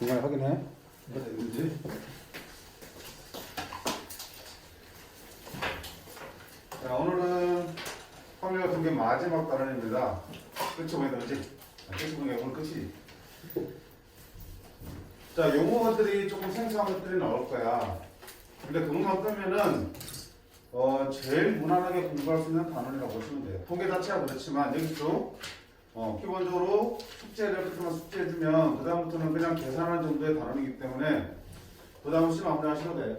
중간에 확인해. 뭐지? 자, 오늘은 확률 같은 게 마지막 단원입니다. 끝이 보이다, 그치? 끝이 보니까 오늘 끝이. 자, 용어들이 조금 생소한 것들이 나올 거야. 근데 그것만 뜨면은 제일 무난하게 공부할 수 있는 단원이라고 보시면 돼요. 통계 자체가 그렇지만 여기도 기본적으로 숙제를 끝만 숙제해주면 그 다음부터는 그냥 계산하는 정도의 단원이기 때문에 그 다음 없이 마무리하셔도 돼요.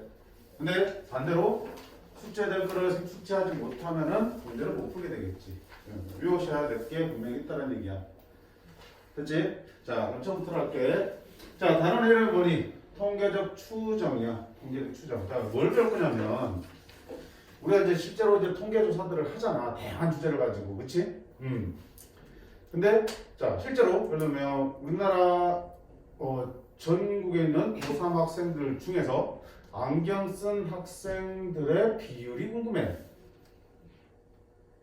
근데 반대로 숙제될 거를 숙제하지 못하면은 문제를 못 풀게 되겠지. 외우셔야 될 게 분명히 있다는 얘기야. 됐지? 자, 그럼 처음부터 할게. 자, 단원 이름이 뭐니? 통계적 추정이야. 통계적 추정. 자, 뭘 배울 거냐면 우리가 이제 실제로 이제 통계 조사들을 하잖아. 다양한 주제를 가지고, 그렇지? 근데 자, 실제로 예를 들면 우리나라 전국에 있는 고3 학생들 중에서 안경 쓴 학생들의 비율이 궁금해.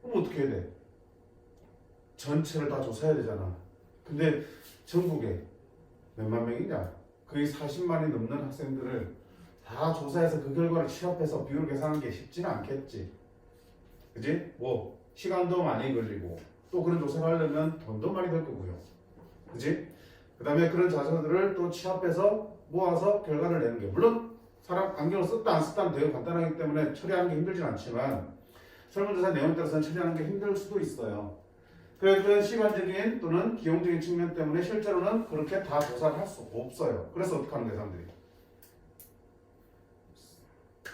그럼 어떻게 해야 돼? 전체를 다 조사해야 되잖아. 근데 전국에 몇만 명이냐? 거의 40만이 넘는 학생들을 다 조사해서 그 결과를 취합해서 비율 계산하는 게 쉽지는 않겠지. 그지? 뭐 시간도 많이 걸리고 또 그런 조사를 하려면 돈도 많이 들 거고요. 그지? 그 다음에 그런 자료들을 또 취합해서 모아서 결과를 내는 게 물론 사람 안경을 썼다 안 썼다는 되게 간단하기 때문에 처리하는 게 힘들진 않지만 설문조사 내용에 따라서는 처리하는 게 힘들 수도 있어요. 그런 시간적인 또는 비용적인 측면 때문에 실제로는 그렇게 다 조사를 할 수 없어요. 그래서 어떻게 하는 거예요, 사람들이?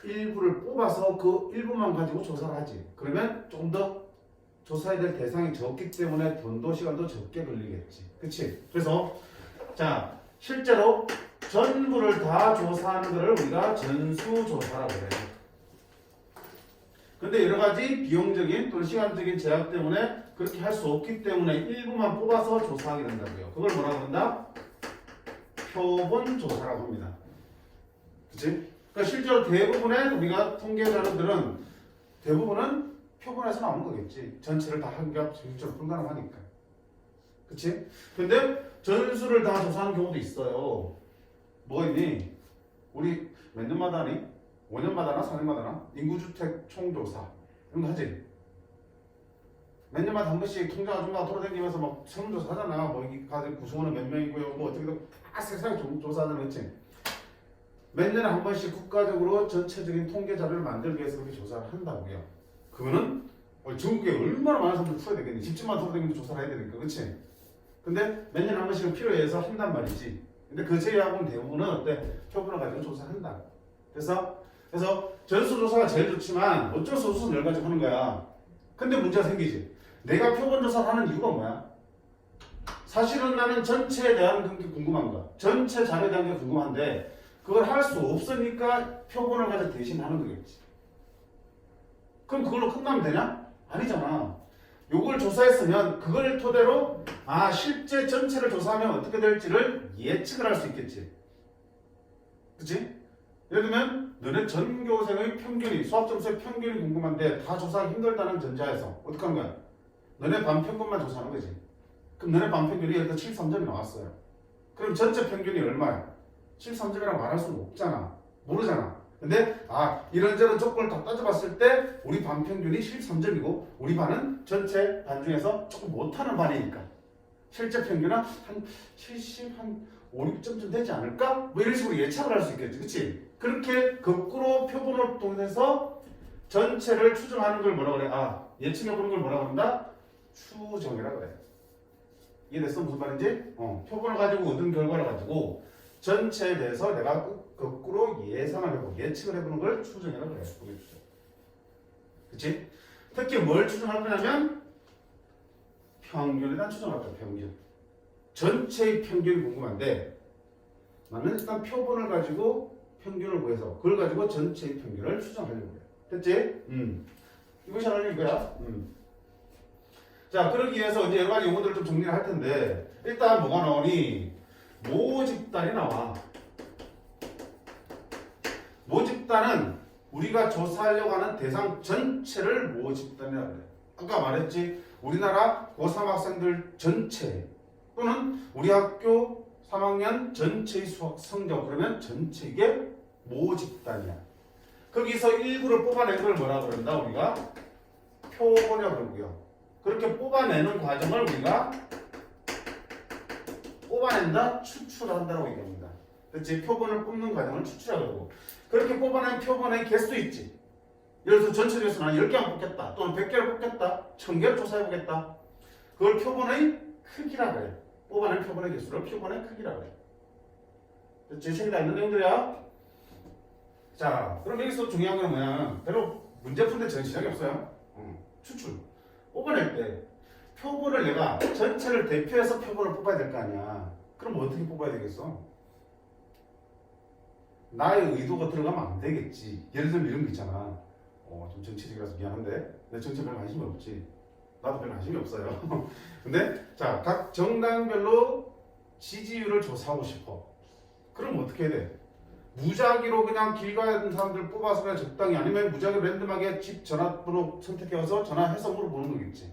일부를 뽑아서 그 일부만 가지고 조사를 하지. 그러면 좀 더 조사해야 될 대상이 적기 때문에 돈도 시간도 적게 걸리겠지. 그치? 그래서 자, 실제로 전부를 다 조사하는 것을 우리가 전수조사라고 해요. 근데 여러 가지 비용적인 또는 시간적인 제약 때문에 그렇게 할 수 없기 때문에 일부만 뽑아서 조사하게 된다고요. 그걸 뭐라고 한다? 표본조사라고 합니다. 그치? 그러니까 실제로 대부분의 우리가 통계 자료들은 대부분은 표본에서 나오는 거겠지. 전체를 다 하기가 실제로 불가능하니까. 그치? 근데 전수를 다 조사하는 경우도 있어요. 뭐 있니? 우리 몇 년마다 하니? 5년마다나 4년마다나? 인구주택 총조사. 이런 거 하지? 몇 년마다 한 번씩 통장 아줌마가 돌아다니면서 막 설문조사 하잖아. 뭐 여기 가족 구성원은 몇 명이고요. 뭐 어떻게든 다 세상에 조사하잖아. 그치? 몇 년에 한 번씩 국가적으로 전체적인 통계 자료를 만들기 위해서 그렇게 조사를 한다고요. 그거는 전국에 얼마나 많은 사람들 풀어야 되겠니? 집집마다 돌아다니면서 조사를 해야 되니까. 그치? 근데 몇 년에 한 번씩은 필요해서 한단 말이지. 근데 그 제외하고는 대부분은 어때? 표본을 가지고 조사한다. 그래서 전수조사가 제일 좋지만 어쩔 수 없어서 열 가지고 하는 거야. 근데 문제가 생기지. 내가 표본 조사를 하는 이유가 뭐야? 사실은 나는 전체에 대한 게 궁금한 거야. 전체 자료에 대한 게 궁금한데 그걸 할 수 없으니까 표본을 가지고 대신 하는 거겠지. 그럼 그걸로 끝나면 되냐? 아니잖아. 요걸 조사했으면 그걸 토대로 실제 전체를 조사하면 어떻게 될지를 예측을 할 수 있겠지. 그치? 예를 들면 너네 전교생의 평균이 수학 점수의 평균이 궁금한데 다 조사하기 힘들다는 전제하에서 어떻게 하는 거야? 너네 반 평균만 조사하는 거지. 그럼 너네 반 평균이 예를 들어 73점이 나왔어요. 그럼 전체 평균이 얼마야? 73점이라고 말할 수는 없잖아. 모르잖아. 근데 이런저런 조건을 다 따져봤을 때 우리 반 평균이 13점이고 우리 반은 전체 반 중에서 조금 못하는 반이니까 실제 평균은 한 70, 한 5, 6점쯤 되지 않을까? 뭐 이런 식으로 예측을 할 수 있겠지. 그치? 그렇게 거꾸로 표본을 통해서 전체를 추정하는 걸 뭐라고 그래? 예측해보는 걸 뭐라고 한다? 추정이라고 그래. 이해됐어? 무슨 말인지? 표본을 가지고 얻은 결과를 가지고 전체에 대해서 내가 거꾸로 예상을 해보고 예측을 해보는 걸 추정이라고 그래. 통계 추정. 그치? 특히 뭘 추정할 거냐면 평균에 대한 추정할 거야. 평균. 전체의 평균이 궁금한데 나는 일단 표본을 가지고 평균을 구해서 그걸 가지고 전체의 평균을 추정하려고 해. 됐지? 이것이 하는 이거야. 자, 그러기 위해서 이제 여러 가지 용어들을 좀 정리를 할 텐데 일단 뭐가 나오니? 모집단이 나와. 모집단은 우리가 조사하려고 하는 대상 전체를 모집단이라고 그래. 아까 말했지? 우리나라 고3 학생들 전체 또는 우리 학교 3학년 전체의 수학 성적 그러면 전체 이게 모집단이야. 거기서 일부를 뽑아낸 걸 뭐라 그런다 우리가 표본이라고 그러고요. 그렇게 뽑아내는 과정을 우리가 뽑아낸다 추출한다라고 얘기합니다. 그렇지? 표본을 뽑는 과정을 추출하고 그러고 그렇게 뽑아낸 표본의 개수도 있지. 예를 들어서 전체 중에서 난 10개만 뽑겠다 또는 100개를 뽑겠다 1000개를 조사해보겠다. 그걸 표본의 크기라 그래. 뽑아낸 표본의 개수를 표본의 크기라 그래. 제 책에 다 있는 내용들이야. 자, 그럼 여기서 중요한 건 뭐냐? 별로 문제 푸는데 전 시작이 없어요. 추출. 뽑아낼 때 표본을 내가 전체를 대표해서 표본을 뽑아야 될 거 아니야. 그럼 어떻게 뽑아야 되겠어? 나의 의도가 들어가면 안 되겠지. 예를 들면 이런 거 있잖아. 좀 정치적이라서 미안한데 내 정치에 별 관심이 없지. 나도 별 관심이 없어요. 근데 자, 각 정당별로 지지율을 조사하고 싶어. 그럼 어떻게 해야 돼? 무작위로 그냥 길 가는 사람들 뽑아서 그냥 적당히 아니면 무작위로 랜덤하게 집 전화번호 선택해서 전화해서 물어보는 거겠지.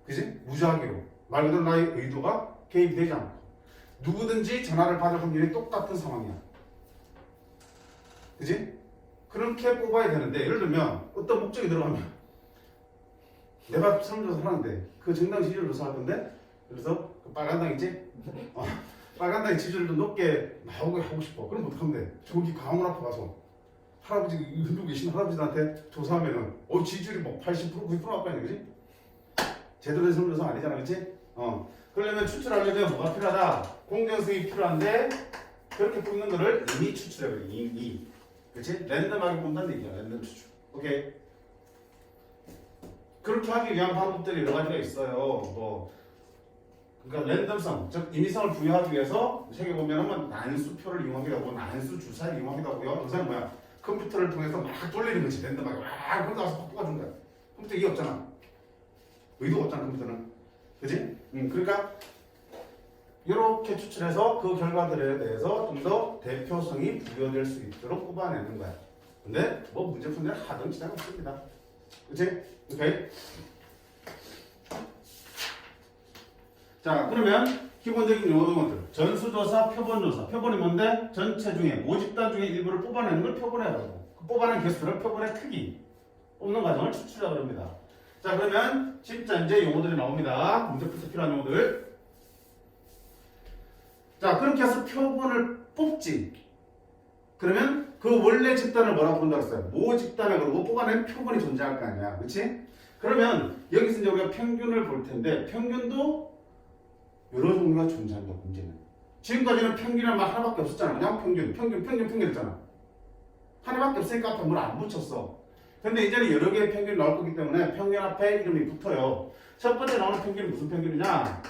그지? 무작위로. 말 그대로 나의 의도가 개입이 되지 않고 누구든지 전화를 받을 확률이 똑같은 상황이야. 그지? 그렇게 뽑아야 되는데 예를 들면 어떤 목적이 들어가면 내가 설문조사 하는데 그 정당 지지율을 조사할 건데 그래서 그 빨간당 있지? 빨간당의 지지율을 좀 높게 나오게 하고 싶어. 그럼 어떡하면 돼? 저기 강원 앞에 가서 할아버지 흔들고 계신 할아버지한테 조사하면은 지지율이 뭐 80% 90% 나올 거 아니야, 그지? 제대로 된 설문조사 아니잖아, 그치? 그러려면 추출하려면 뭐가 필요하다? 공정성이 필요한데 그렇게 뽑는 거를 이미 추출해버려. 이미. 그치? 랜덤하게 뽑는다는 얘기야. 랜덤 추출. 오케이. 그렇게 하기 위한 방법들이 여러 가지가 있어요. 그러니까 랜덤성, 즉 임의성을 부여하기 위해서 책에 보면은 난수표를 이용하기도 하고 난수 주사를 이용하기도 하고요. 여기서는 뭐야? 컴퓨터를 통해서 막 돌리는 거지. 랜덤하게 막 그러다 가서 뽑아준 거야. 컴퓨터 이게 없잖아. 의도가 없잖아, 컴퓨터는. 그지? 그러니까 이렇게 추출해서 그 결과들에 대해서 좀 더 대표성이 부여될 수 있도록 뽑아내는 거야. 근데 뭐 문제 푸는 데는 하등 지장 없습니다. 그치? 오케이? 자, 그러면 기본적인 용어들. 전수조사, 표본조사. 표본이 뭔데? 전체 중에, 모집단 중에 일부를 뽑아내는 걸 표본이라고 하고 그 뽑아낸 개수를 표본의 크기, 뽑는 과정을 추출이라고 합니다. 자, 그러면 진짜 이제 용어들이 나옵니다. 문제 풀 때 필요한 용어들. 자, 그렇게 해서 표본을 뽑지. 그러면 그 원래 집단을 뭐라고 부른다고 했어요? 모집단에 그러고 뽑아낸 표본이 존재할 거 아니야. 그치? 그러면 여기서 이제 우리가 평균을 볼 텐데 평균도 여러 종류가 존재한다. 문제는. 지금까지는 평균이란 말 하나밖에 없었잖아. 그냥 평균 했잖아. 하나밖에 없으니까 앞에 뭘 안 붙였어. 근데 이제는 여러 개의 평균이 나올 거기 때문에 평균 앞에 이름이 붙어요. 첫 번째 나오는 평균이 무슨 평균이냐?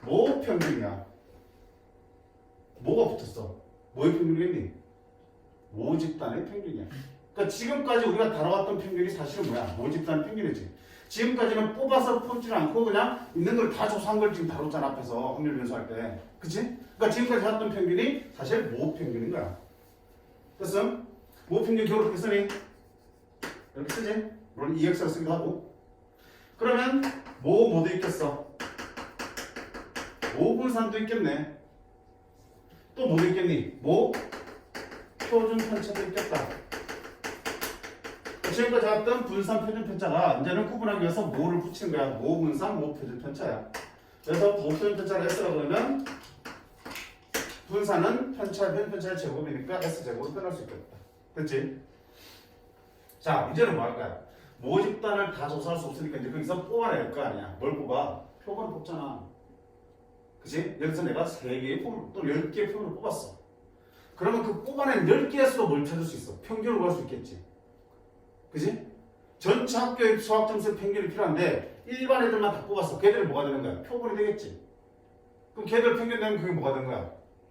모평균이야. 뭐가 붙었어? 뭐의 평균이겠니? 모집단의 평균이야. 그러니까 지금까지 우리가 다뤄왔던 평균이 사실은 뭐야? 모집단 평균이지. 지금까지는 뽑아서 뽑지 않고 그냥 있는 걸 다 조사한 걸 지금 다뤘잖아. 앞에서 확률 변수할 때. 그치? 그러니까 지금까지 했던 평균이 사실 모평균인 거야. 됐어? 모평균 기호를 어떻게 쓰니? 이렇게 쓰지? 물론 EX를 쓰기도 하고. 그러면 뭐도 있겠어? 모분산도 있겠네. 또 뭐도 있겠니? 표준 편차도 있겠다. 지금까지 왔던 분산 표준 편차가 이제는 구분하기 위해서 뭐를 붙이는 거야? 모분산 모표준 편차야. 그래서 모표준 편차를 S라고 그러면 분산은 표준 편차의 제곱이니까 S제곱으로 표현할 수 있겠다. 그렇지? 자, 이제는 뭐 할 거야? 모집단을 다 조사할 수 없으니까 이제 거기서 뽑아낼 거 아니야. 뭘 뽑아? 표본을 뽑잖아. 그치? 여기서 내가 3개의 표본 또는 10개의 표본을 뽑았어. 그러면 그 뽑아낸 10개의 수로 뭘 찾을 수 있어? 평균을 구할 수 있겠지. 그치? 전체 학교의 수학 점수 평균이 필요한데 일반 애들만 다 뽑았어. 걔들이 뭐가 되는 거야? 표본이 되겠지. 그럼 걔들 평균 되면 그게 뭐가 되는 거야?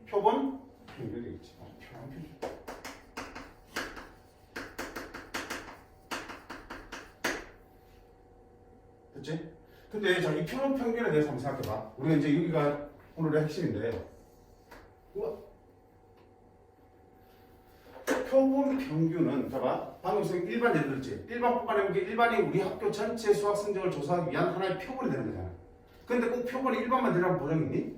표본 평균이 되겠지. 표본 평균. 됐지? 근데 자, 이 표본 평균에 대해서 한번 생각해봐. 우리가 이제 여기가 오늘의 핵심인데 우와. 표본 평균은 봐봐. 방금 선생님 일반 예를 들었지. 일반 뽑아내는 게 일반이 우리 학교 전체 수학 성적을 조사하기 위한 하나의 표본이 되는 거잖아. 근데 꼭 표본이 일반만 되라고 보장있니?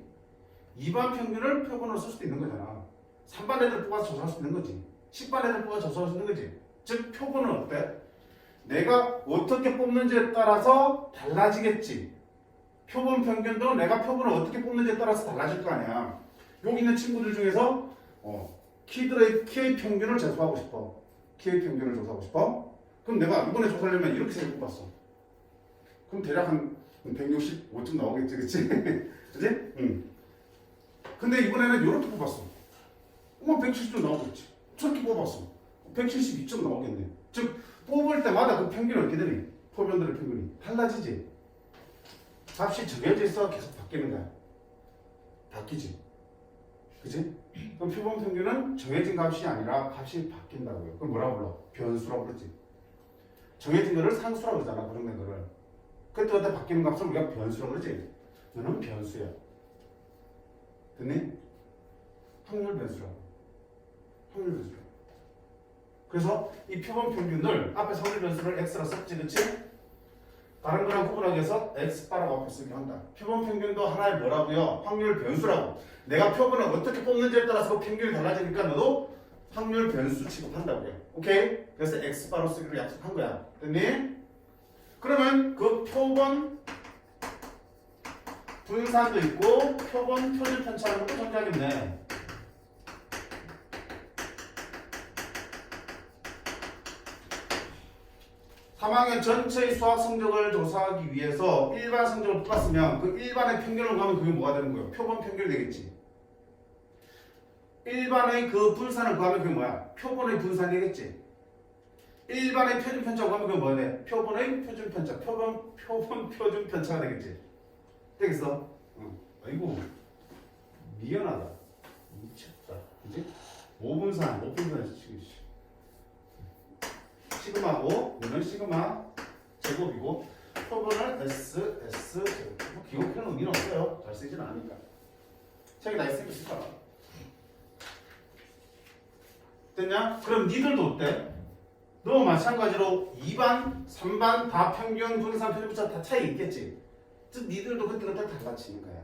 2반 평균을 표본으로 쓸 수도 있는 거잖아. 3반 애들 뽑아서 조사할 수 있는 거지. 10반 애들 뽑아서 조사할 수 있는 거지. 즉 표본은 어때? 내가 어떻게 뽑는지에 따라서 달라지겠지. 표본 평균도 내가 표본을 어떻게 뽑는지에 따라서 달라질 거 아니야. 여기 있는 친구들 중에서 키의 평균을 조사하고 싶어. 키의 평균을 조사하고 싶어. 그럼 내가 이번에 조사하려면 이렇게 세 개 뽑았어. 그럼 대략 한 165점 나오겠지, 그치? 그치? 응. 근데 이번에는 이렇게 뽑았어. 170점 나오겠지. 저렇게 뽑았어. 172점 나오겠네. 즉, 뽑을 때마다 그 평균이 어떻게 되니? 표본들의 평균이 달라지지. 값이 정해져 있어 계속 바뀌는 거야. 바뀌지. 그치? 그럼 표본 평균은 정해진 값이 아니라 값이 바뀐다고요. 그걸 뭐라고 불러? 변수라고 그러지. 정해진 거를 상수라고 그러잖아, 고정된 거를. 그때 바뀌는 값을 우리가 변수라고 그러지. 너는 변수야. 됐니? 확률 변수라고. 확률 변수라고. 그래서 이 표본 평균을 앞에 확률 변수를 x로 썼지, 그치? 다른 거랑 구분하기 위해서 x바라고 앞에 쓰게 한다. 표본 평균도 하나의 뭐라고요? 확률 변수라고. 내가 표본을 어떻게 뽑는지에 따라서 그 평균이 달라지니까 너도 확률 변수 취급한다고요. 오케이? 그래서 x바로 쓰기로 약속한 거야. 됐니? 그러면 그 표본 분산도 있고 표본 표준 편차라는 것도 존재하겠네.3학년 전체의 수학 성적을 조사하기 위해서 일반 성적을 뽑았으면 그 일반의 평균을 구하면 그게 뭐가 되는 거예요? 표본 평균이 되겠지. 일반의 그 분산을 구하면 그게 뭐야? 표본의 분산이 되겠지. 일반의 표준 편차를 구하면 그게 뭐야 돼? 표본의 표준 편차. 표본 표준 편차가 되겠지. 되겠어? 응. 아이고 미안하다. 미쳤다. 그지? 5분산 시그마고 얘는 시그마 제곱이고 표본을 S 제곱. 뭐 기억하는 의미는 없어요. 잘 쓰진 않으니까. 책에 다 있으니까. 됐냐? 그럼 니들도 어때? 너 마찬가지로 2반, 3반 다 평균, 분산, 표준 편차 다 차이 있겠지? 즉 니들도 그때그때 달라지는 거야.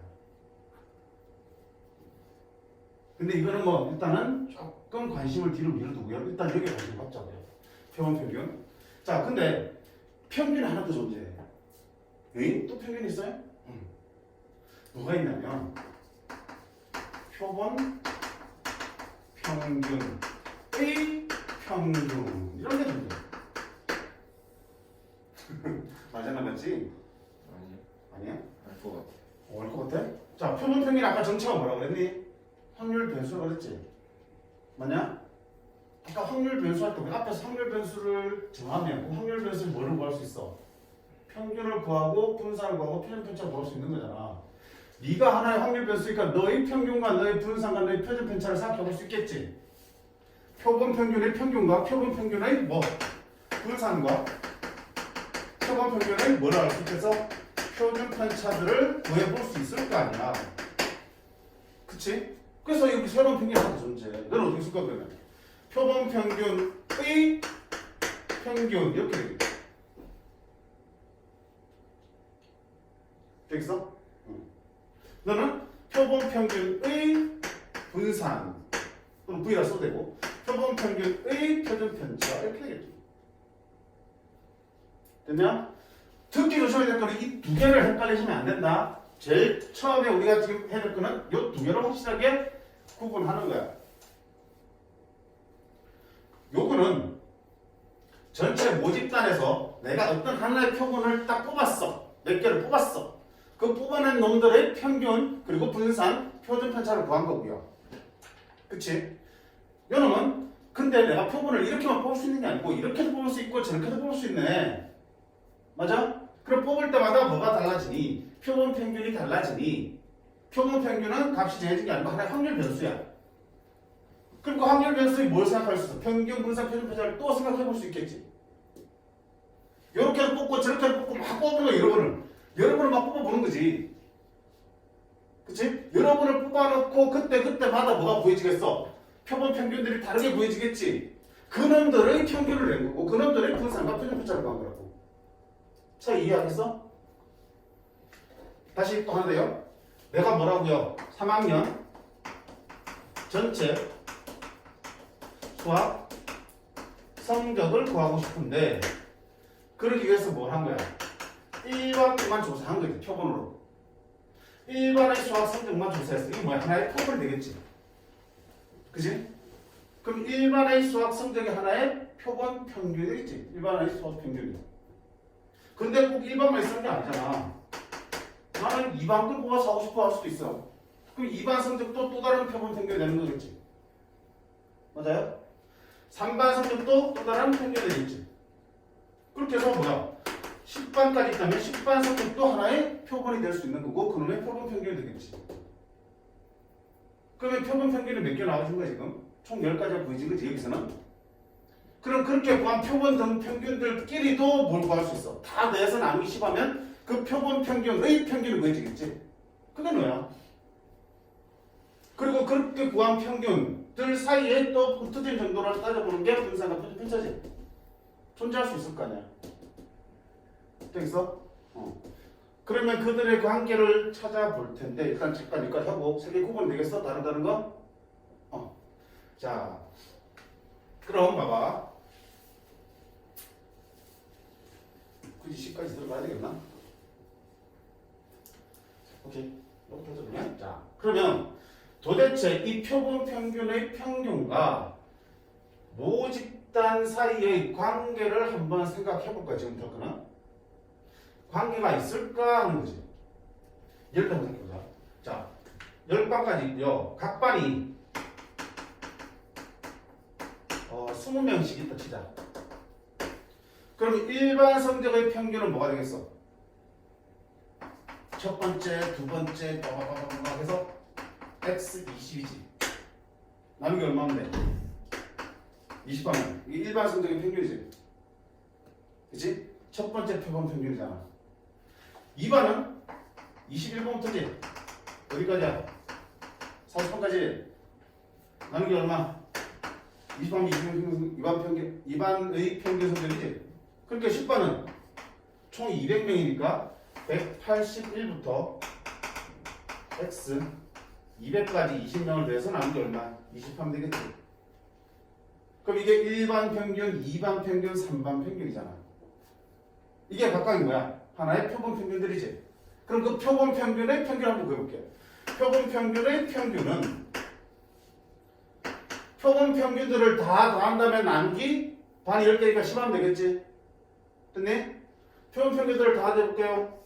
근데 이거는 뭐 일단은 조금 관심을 뒤로 밀어두고요. 일단 여기에 관심 갖자고요. 표본 평균. 자, 근데 평균이 하나 더 존재해. 에이? 또 평균이 있어요? 뭐가 있냐면 표본 평균 A 평균 이런 게 존재해. 맞았나 맞지? 아니야? 알 것 같아. 알 것 같아? 자, 표본 평균 아까 정체가 뭐라고 그랬니? 확률 변수라고 그랬지? 맞냐? 아까 확률 변수 할 때 우리 앞에서 확률 변수를 정하면 그 확률 변수를 뭐를 구할 수 있어? 평균을 구하고 분산을 구하고 표준 편차를 구할 수 있는 거잖아. 네가 하나의 확률 변수니까 너의 평균과 너의 분산과 너의 표준 편차를 생각해 볼 수 있겠지? 표본 평균의 평균과 표본 평균의 뭐? 분산과 표본 평균의 뭐를 알 수 있겠어? 표준 편차들을 구해볼 수 있을 거 아니야. 그치? 그래서 여기 새로운 평균이 하나 존재해. 너는 어떻게 쓸 거야 그러면? 표본 평균의 평균 이렇게 되겠지. 되겠어? 응. 너는 표본 평균의 분산 또는 V라 써도 되고 표본 평균의 표준 편차 이렇게 되겠지. 됐냐? 듣기 조심해야 될 거는 이 두 개를 헷갈리시면 안 된다. 제일 처음에 우리가 지금 해야 될 거는 이 두 개를 확실하게 구분하는 거야. 요거는 전체 모집단에서 내가 어떤 하나의 표본을 딱 뽑았어. 몇 개를 뽑았어. 그 뽑아낸 놈들의 평균 그리고 분산, 표준 편차를 구한 거고요. 그치? 요놈은 근데 내가 표본을 이렇게만 뽑을 수 있는 게 아니고 이렇게도 뽑을 수 있고 저렇게도 뽑을 수 있네. 맞아? 그럼 뽑을 때마다 뭐가 달라지니? 표본 평균이 달라지니 표본 평균은 값이 정해진 게 아니고 하나의 확률 변수야. 그럼 그 확률 변수에 뭘 생각할 수 있어? 평균, 분산, 표준 편차를 또 생각해 볼 수 있겠지. 요렇게도 뽑고 저렇게도 뽑고 막 뽑는 거 여러 번을 막 뽑아보는 거지. 그치? 여러 번을 뽑아놓고 그때마다 뭐가 보여지겠어? 표본 평균들이 다르게 보여지겠지. 그놈들의 평균을 낸 거고 그놈들의 분산과 표준 편차를 구한 거라고. 차 이해하겠어? 다시 또 하나 더요. 내가 뭐라고요? 3학년 전체 수학 성적을 구하고 싶은데 그러기 위해서 뭘 한 거야? 일반만 조사한 거지, 표본으로. 일반의 수학 성적만 조사했어. 이게 뭐야? 하나의 표본이 되겠지. 그지? 그럼 일반의 수학 성적이 하나의 표본 평균이 되겠지. 일반의 수학 평균이. 근데 꼭 일반만 있는 게 아니잖아. 나는 2반도 뽑아서 하고 싶어 할 수도 있어. 그럼 2반 성적도 또 다른 표본 평균이 되는 거겠지. 맞아요? 3반 성적도 또 다른 평균이 되겠지. 그렇게 해서 뭐야? 10반까지 있다면 10반 성적도 하나의 표본이 될 수 있는 거고 그놈의 표본 평균이 되겠지. 그러면 표본 평균이 몇 개 나와준 거야 지금? 총 10가지가 보이진 거지 여기서는. 그럼 그렇게 구한 표본 등 평균들끼리도 뭘 구할 수 있어? 다 내서 나누기 10하면 그 표본 평균의 평균이 뭐해지겠지? 그게 너야. 그리고 그렇게 구한 평균들 사이에 또 흩어진 정도를 따져보는 게 분산과 표준 편차지. 존재할 수 있을 거 아니야. 되겠어? 그러면 그들의 관계를 찾아볼 텐데 일단 잠깐 여기까지 하고 세 개 구분 되겠어? 다른 거? 자, 그럼 봐봐. 굳이 10까지 들어가야 되겠나? 오케이. 이렇게 해서 그냥. 자, 그러면 도대체 이 표본 평균의 평균과 모집단 사이의 관계를 한번 생각해 볼까, 지금부터는? 관계가 있을까 하는 거지. 예를 들어 한번 생각해보자. 자, 10반까지 있고요. 각 반이 20명씩 있다 치자. 그럼 일반 성적의 평균은 뭐가 되겠어? 첫 번째, 두 번째, 빠바바바바 해서 x 20이지. 나누기 얼마면 돼? 20반면. 이게 일반 성적의 평균이지. 그치? 첫 번째 표본 평균이잖아. 2반은 21번부터지. 어디까지야? 40번까지. 나누기 얼마? 20반이 2반의 평균 성적이지. 그러니까 10반은 총 200명이니까 181부터 x 200까지 20명을 더해서 나누기 얼마? 20하면 되겠지. 그럼 이게 1반 평균, 2반 평균, 3반 평균이잖아. 이게 각각이 뭐야? 하나의 표본 평균들이지. 그럼 그 표본 평균의 평균 한번 구해볼게. 표본 평균의 평균은 표본 평균들을 다 더한 다음에 나누기 반이 10개니까 10하면 되겠지. 됐니? 표본 평균들을 다 해볼게요.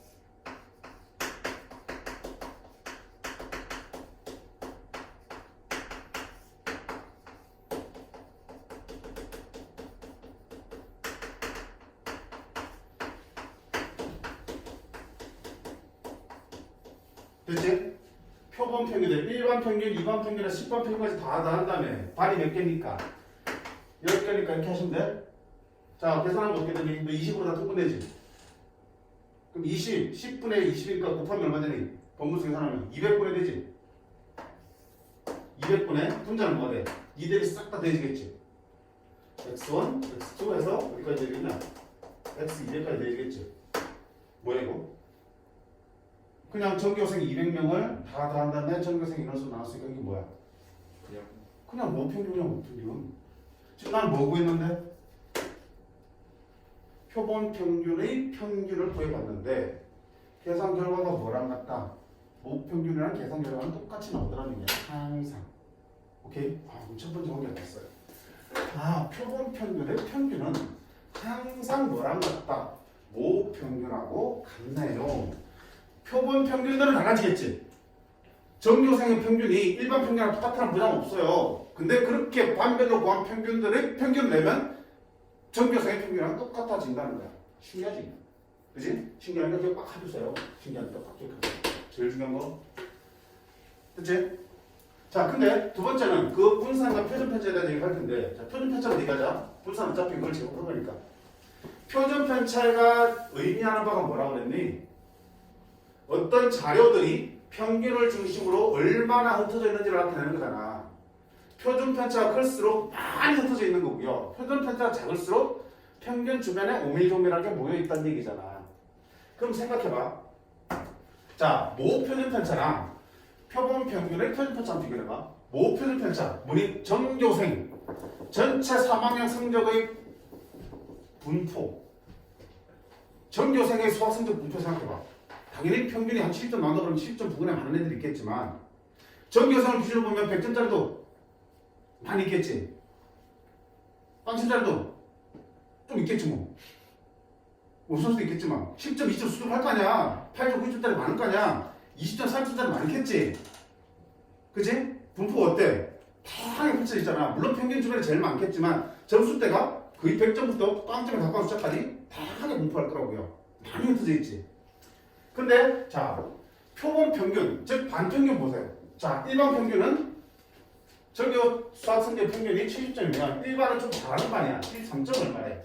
됐지? 표본 평균들 1반 평균, 2반 평균에 10반 평균까지 다 더한 다음에 반이 몇 개니까? 10개니까 이렇게 하시면 돼. 자, 계산하면 어떻게 되니? 너 20으로 다 통분되지? 그럼 20, 10분의 20이니까 곱하면 얼마 되니? 번분수 계산하면 200분의 되지? 200분의 분자는 뭐가 돼? 이들이 싹 다 되지겠지? x1, x2 해서 어디까지 되겠냐? x200까지 되지겠지? 뭐야 이거? 그냥 전교생 200명을 다 더한 다음에 전교생 인원수 나눴으니까 이게 뭐야? 그냥 모평균이야 모평균. 지금 나는 뭐 구했는데? 표본 평균의 평균을 구해봤는데 계산 결과가 뭐랑 같다? 모평균이랑 계산 결과는 똑같이 나오더라는 얘기야. 항상. 오케이? 그럼 첫 번째 확인을 했어요. 표본 평균의 평균은 항상 뭐랑 같다? 모평균하고 같네요. 표본 평균들은 달라지겠지. 전교생의 평균이 일반 평균이랑 똑같다는 보장 없어요. 근데 그렇게 반별로 구한 평균들의 평균을 내면 전교생의 평균이랑 똑같아진다는 거야. 신기하지? 그지? 신기한 거 기억 막 해주세요. 신기한 거 딱 기억하세요. 제일 중요한 거. 됐지? 자, 근데 두 번째는 그 분산과 표준 편차에 대한 얘기를 할 텐데, 자, 표준 편차로 얘기하자. 분산 어차피 그걸 제공한 거니까. 표준 편차가 의미하는 바가 뭐라고 그랬니? 어떤 자료들이 평균을 중심으로 얼마나 흩어져 있는지를 나타내는 거잖아. 표준 편차가 클수록 많이 흩어져 있는 거고요. 표준 편차가 작을수록 평균 주변에 오밀조밀하게 모여 있다는 얘기잖아. 그럼 생각해봐. 자, 모표준 편차랑 표본 평균의 표준편차 비교해봐. 모 표준편차, 뭐니? 전교생 전체 3학년 성적의 분포. 전교생의 수학 성적 분포 생각해봐. 당연히 평균이 한 70점 나온다 그러면 70점 부근에 많은 애들이 있겠지만 전교생을 기준으로 보면 100점짜리도 많이 있겠지. 빵점짜리도 좀 있겠지 뭐. 없을 수도 있겠지만 10점, 20점 수준할 거 아니야. 8점, 9점짜리 많을 거 아니야. 20점, 30점짜리 많겠지. 그치? 분포가 어때? 다양하게 펼쳐져 있잖아. 물론 평균 주변에 제일 많겠지만 점수대가 거의 100점부터 빵점에 가까운 숫자까지 다양하게 분포할 거라고요. 많이 흩어져 있지. 근데 자, 표본 평균, 즉 반평균 보세요. 자, 일반 평균은 전교 수학 성적 평균이 70점이면 1반은 좀 잘하는 반이야. 73점을 말해.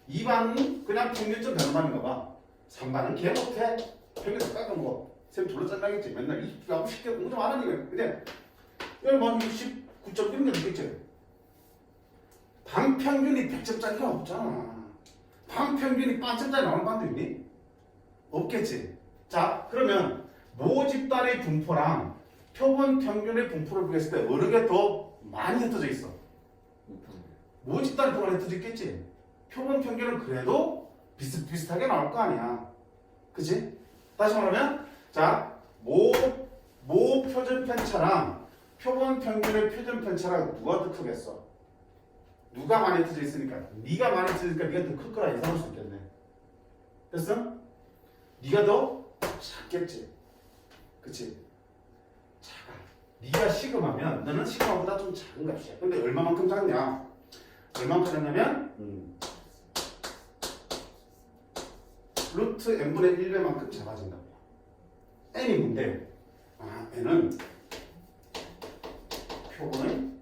2반은 그냥 평균점 되는 반인가 봐. 3반은 개 못해. 평균 다 깎은 거. 쌤 졸라 짠나겠지. 맨날 20개, 10개 공부 좀 안 하니까. 근데 여기 69점 이런 게 있겠지. 반평균이 100점짜리가 없잖아. 반평균이 빵점짜리 나오는 반도 있니? 없겠지. 자, 그러면 모집단의 분포랑 표본 평균의 분포를 비교했을 때 어느 게 더 많이 흩어져 있어? 모집단이 더 많이 흩어져 있겠지. 표본 평균은 그래도 비슷비슷하게 나올 거 아니야. 그치? 다시 말하면 자, 모 표준 편차랑 표본 평균의 표준 편차랑 누가 더 크겠어? 누가 많이 흩어져 있으니까. 네가 많이 흩어지니까 네가 더 클 거라 예상할 수 있겠네. 됐어? 네가 더 작겠지. 그치? 작아. 네가 시그마면 너는 시그마보다 좀 작은 값이야. 근데 얼마만큼 작냐? 얼마만큼 작냐면 루트 n분의 1배만큼 작아진다고요. n이 뭔데? 아, n은 표본의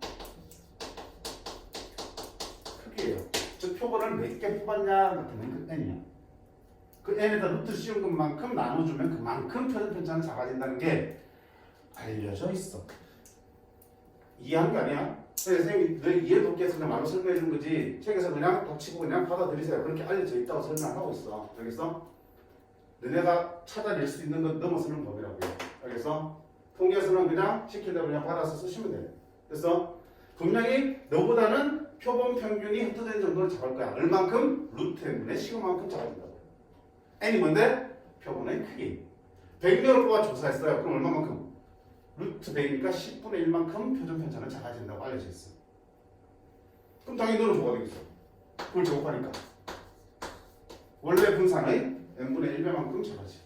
크기예요. 즉 표본을 몇 개 뽑았냐 같은 그 n이야. 그 n에다 루트 씌운 것만큼 나눠주면 그만큼 표준 편차는 작아진다는 게 알려져 있어. 이해한 게 아니야? 선생님이 늘 이해 돕기 위해서 그냥 말로 설명해 주는 거지 책에서 그냥 닥치고 그냥 받아들이세요. 그렇게 알려져 있다고 설명하고 있어. 알겠어? 너네가 찾아낼 수 있는 건 넘어서는 법이라고요. 알겠어? 통계에서는 그냥 시킬 대로 그냥 받아서 쓰시면 돼. 그래서 분명히 너보다는 표본 평균이 흩어진 정도를 잡을 거야. 얼만큼? 루트 n분의 시그마만큼 작아진다고. n이 뭔데? 표본의 크기. 100명을 뽑아 조사했어요. 그럼 얼마만큼? 루트 100이니까 10분의 1만큼 표준 편차는 작아진다고 알려져 있어. 그럼 당연히 너는 뭐가 되겠어? 그걸 제곱하니까 원래 분산의 n분의 1배만큼 작아지겠지.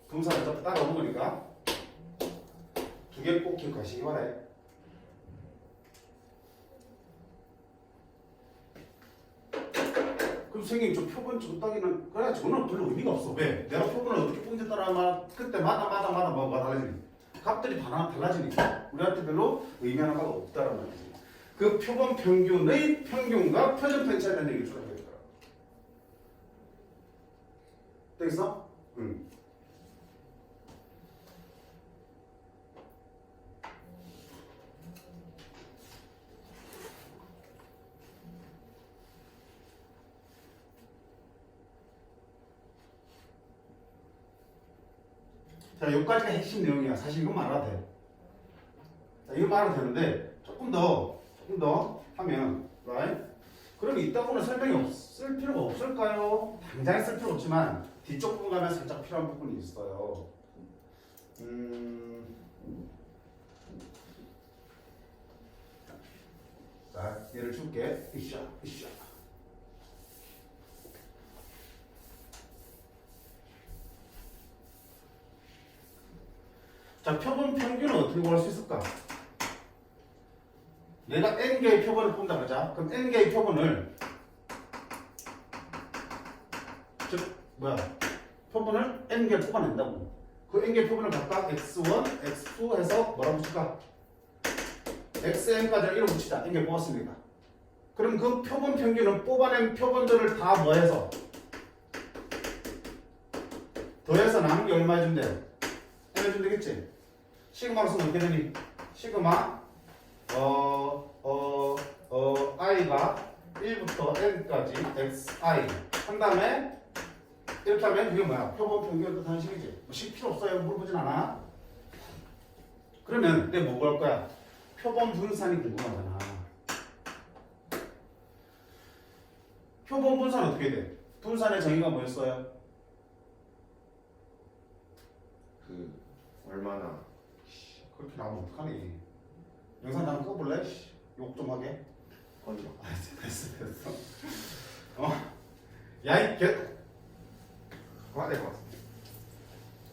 분산을 좀 따라오는 거니까 두 개 꼭 기억하시기 바래. 그럼 선생님 저 표본 좀 따기는 그래 저는 별로 의미가 없어. 왜? 내가 표본을 어떻게 뽕지 따라하면 그때마다 뭐가 달라지니 값들이 다 달라지니까 우리한테 별로 의미하는 바가 없다라는 말이지. 그 표본 평균의 평균과 표준 편차에 대한 얘기를 주로 하겠더라. 되겠어? 응. 자, 여기까지가 핵심 내용이야. 사실 이것만 알아도 돼. 자, 이것만 알아도 되는데 조금 더 하면 right? 그럼 이따구는 설명이 없을 필요가 없을까요? 당장 쓸 필요 없지만 뒤쪽 부분 가면 살짝 필요한 부분이 있어요. 자, 얘를 줄게. 이샤. 자, 표본 평균은 어떻게 구할 수 있을까? 내가 n개의 표본을 뽑는다 그러자. 그럼 n개의 표본을 표본을 n개 뽑아낸다고. 그 n개 표본을 각각 x1, x2 해서 뭐라고 붙일까? xn까지 1로 붙이자. n개 뽑았으니까. 그럼 그 표본 평균은 뽑아낸 표본들을 다 뭐해서 더해서 남은 게 얼마 해준대? n 해주면 되겠지? 시그마로 쓰면 어떻게 되니? 시그마 i가 1부터 n까지 xi 한 다음에 이렇게 하면 그게 뭐야? 표본 평균 뜻하는 식이지. 뭐식 필요 없어요. 물어보진 않아. 그러면 내가 뭐 걸 거야? 표본 분산이 궁금하잖아. 표본 분산 어떻게 돼? 분산의 정의가 뭐였어요? 그 얼마나 그렇게 나오면 어떡하니? 영상 한번 꺼볼래? 욕 좀 하게. 건져. 됐어. 야이 개. 화가 될것 같습니다.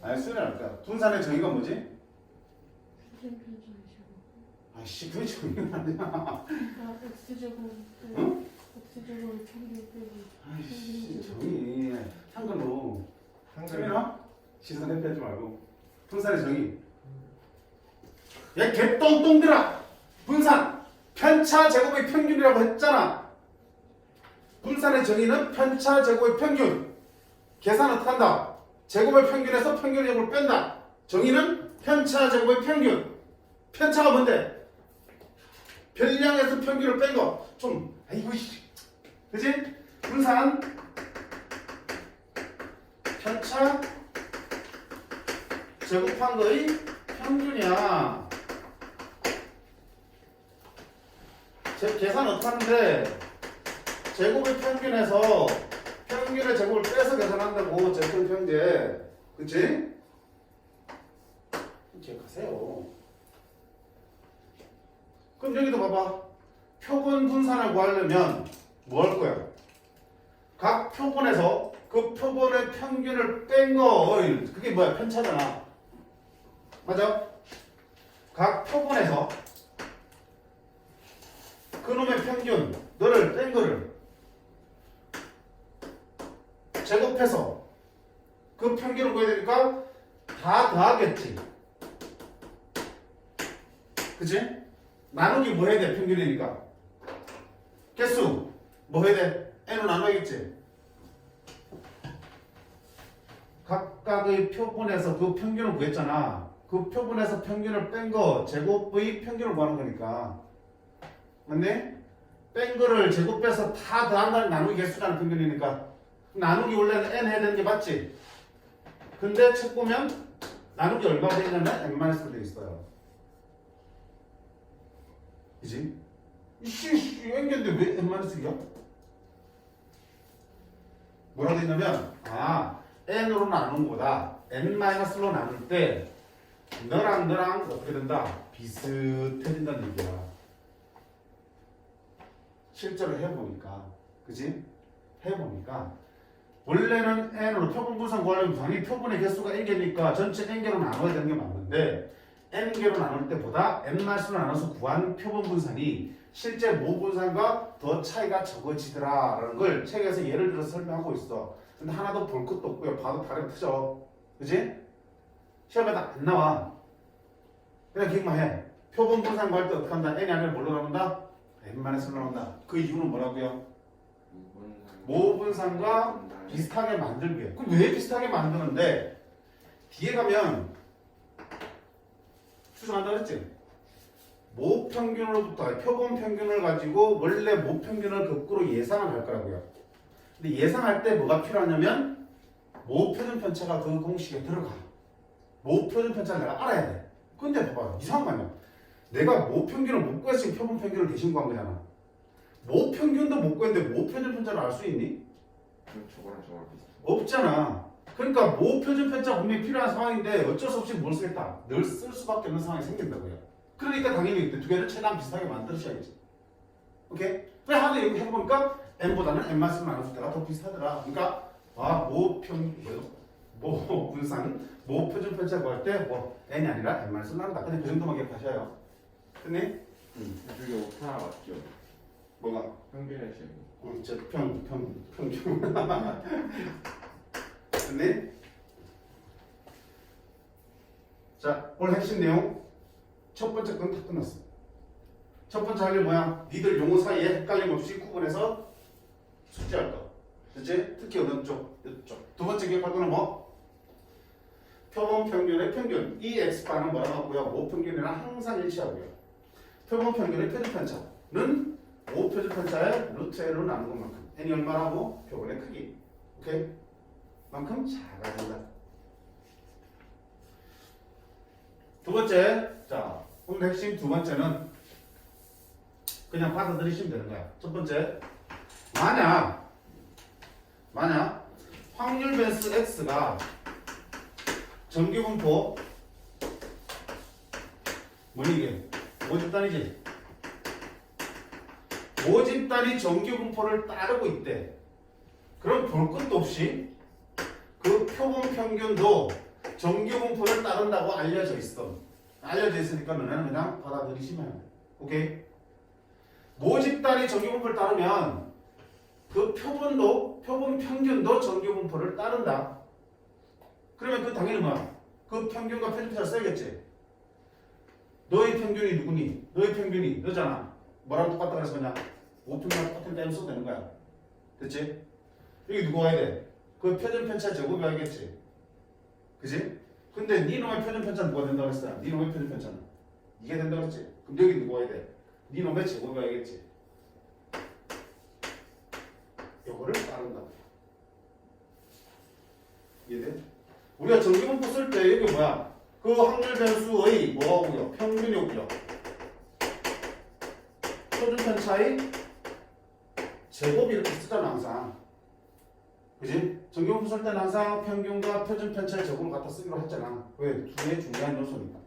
아니 수련할까? 분산의 정의가 뭐지? 편집이시고 아씨 그게 정의가 아니야. X제곱 응? X제곱 평균 빼기 아이씨 정의 한글로. 수련아? 시선 햇빼지 말고. 분산의 정의. 야 개똥똥들아. 분산 편차 제곱의 평균이라고 했잖아. 분산의 정의는 편차 제곱의 평균. 계산 어떻게 한다? 제곱의 평균에서 평균의 제곱을 뺀다. 정의는 편차 제곱의 평균. 편차가 뭔데? 별량에서 평균을 뺀 거. 좀 아이고 씨. 그지? 분산 편차 제곱한 거의 평균이야. 계산 어떻게 하는데? 제곱의 평균에서 평균의 제곱을 빼서 계산한다고. 제곱 평제. 그치? 기억하세요. 그럼 여기도 봐봐. 표본 분산을 구하려면 뭐 할 거야? 각 표본에서 그 표본의 평균을 뺀 거. 그게 뭐야? 편차잖아. 맞아? 각 표본에서 그놈의 평균, 너를 뺀 거를 제곱해서 그 평균을 구해야 되니까 다 더하겠지. 그치? 나누기 뭐 해야 돼? 평균이니까. 개수 뭐 해야 돼? n으로 나눠야겠지. 각각의 표본에서 그 평균을 구했잖아. 그 표본에서 평균을 뺀 거 제곱의 평균을 구하는 거니까. 맞네? 뺀 거를 제곱해서 다 더한다는 나누기 개수라는 평균이니까 나누기 원래는 n 해야 되는 게 맞지? 근데 책 보면 나누기 얼마 되냐면 n-로 되어 있어요. 그지? 이씨 n인데 왜 n-이야? 뭐라고 되어 있냐면 n으로 나누는 거보다 n-로 나눌 때 너랑 어떻게 된다? 비슷해진다는 얘기야. 실제로 해보니까. 그지? 해보니까 원래는 n으로 표본 분산 구하려면 당연히 표본의 개수가 n개니까 전체 n개로 나눠야 되는 게 맞는데 n개로 나눌 때보다 n-로 나눠서 구한 표본 분산이 실제 모 분산과 더 차이가 적어지더라라는 걸 책에서 예를 들어서 설명하고 있어. 근데 하나도 볼 것도 없고요. 봐도 다른 트죠. 그지? 시험에 안 나와. 그냥 기억만 해. 표본 분산 구할 때 어떻게 한다? n이 아니라 뭘로 나온다? n-로 나온다. 그 이유는 뭐라고요? 모분산과 비슷하게 만들기. 그럼 왜 비슷하게 만드는데? 뒤에 가면 추정한다고 했지? 모평균으로부터 표본 평균을 가지고 원래 모평균을 거꾸로 예상을 할 거라고요. 근데 예상할 때 뭐가 필요하냐면 모표준 편차가 그 공식에 들어가. 모표준 편차를 내가 알아야 돼. 근데 봐봐. 이상한 거 아니야. 내가 모평균을 못 구했으니 표본 평균을 대신 구한 거잖아. 모평균도 못 구했는데 모표준 편차를 알 수 있니? 저거랑 비슷해. 없잖아. 그러니까 모표준 편차 분명히 필요한 상황인데 어쩔 수 없이 뭘 쓰겠다. 늘 쓸 수밖에 없는 상황이 생긴다고요. 그러니까 당연히 두 개를 최대한 비슷하게 만들어줘야지. 오케이? 그래 하나 여기 해보니까 n보다는 n만 쓰면 나눌 때가 더 비슷하더라. 그러니까 모분산, 모표준 편차 구할 때 뭐 n이 아니라 n만 쓰면 나눈다. 근데 그 정도만 기억하셔요. 됐니? 그게 오타 맞죠? 뭐가? 평균의 제곱. 평균. 됐니? 자, 오늘 핵심 내용 첫 번째 건 다 끝났어. 첫 번째 할 일 뭐야? 니들 용어 사이에 헷갈림 없이 구분해서 숙지할 거. 그치? 특히 어느 쪽? 이쪽. 두 번째 기억할 거는 뭐? 표본 평균의 평균. 이 x바는 뭐라고 하고요? 모평균이랑 항상 일치하고요. 표본 평균의 표준 편차는 모표준 편차의 루트 n으로 나눈 것만큼. n이 얼마라고? 표본의 크기. 오케이? 만큼 작아진다. 두 번째, 자 오늘 핵심 두 번째는 그냥 받아들이시면 되는 거야. 첫 번째, 만약 확률 변수 x가 정규분포 뭐니 이게? 모집단이지? 모집단이 정규분포를 따르고 있대. 그럼 볼 것도 없이 그 표본 평균도 정규분포를 따른다고 알려져 있어. 알려져 있으니까 너네는 그냥 받아들이시면 돼. 오케이? 모집단이 정규분포를 따르면 그 표본 평균도 정규분포를 따른다. 그러면 그 당연히 뭐야? 그 평균과 편집자를 써야겠지. 너의 평균이 누구니? 너의 평균이 너잖아. 뭐랑 똑같다 그래서 그냥 5평균이랑 똑같은 데 써도 되는 거야. 됐지? 여기 누구 와야 돼? 그 표준 편차 제곱이 와야겠지. 그지? 근데 네 놈의 표준 편차는 누가 된다고 했어? 네 놈의 표준 편차는 이게 된다고 했지? 그럼 여기 누구 와야 돼? 네 놈의 제곱이 와야겠지. 요거를 따른다고. 이해돼? 우리가 정규분포 쓸 때 여기 뭐야? 그 확률 변수의 뭐가 오고요? 평균이 오고요. 표준 편차의 제곱이 이렇게 쓰잖아 항상. 그지? 정규분포 쓸 때는 항상 평균과 표준 편차의 제곱을 갖다 쓰기로 했잖아. 왜? 두 개의 중요한 요소니까.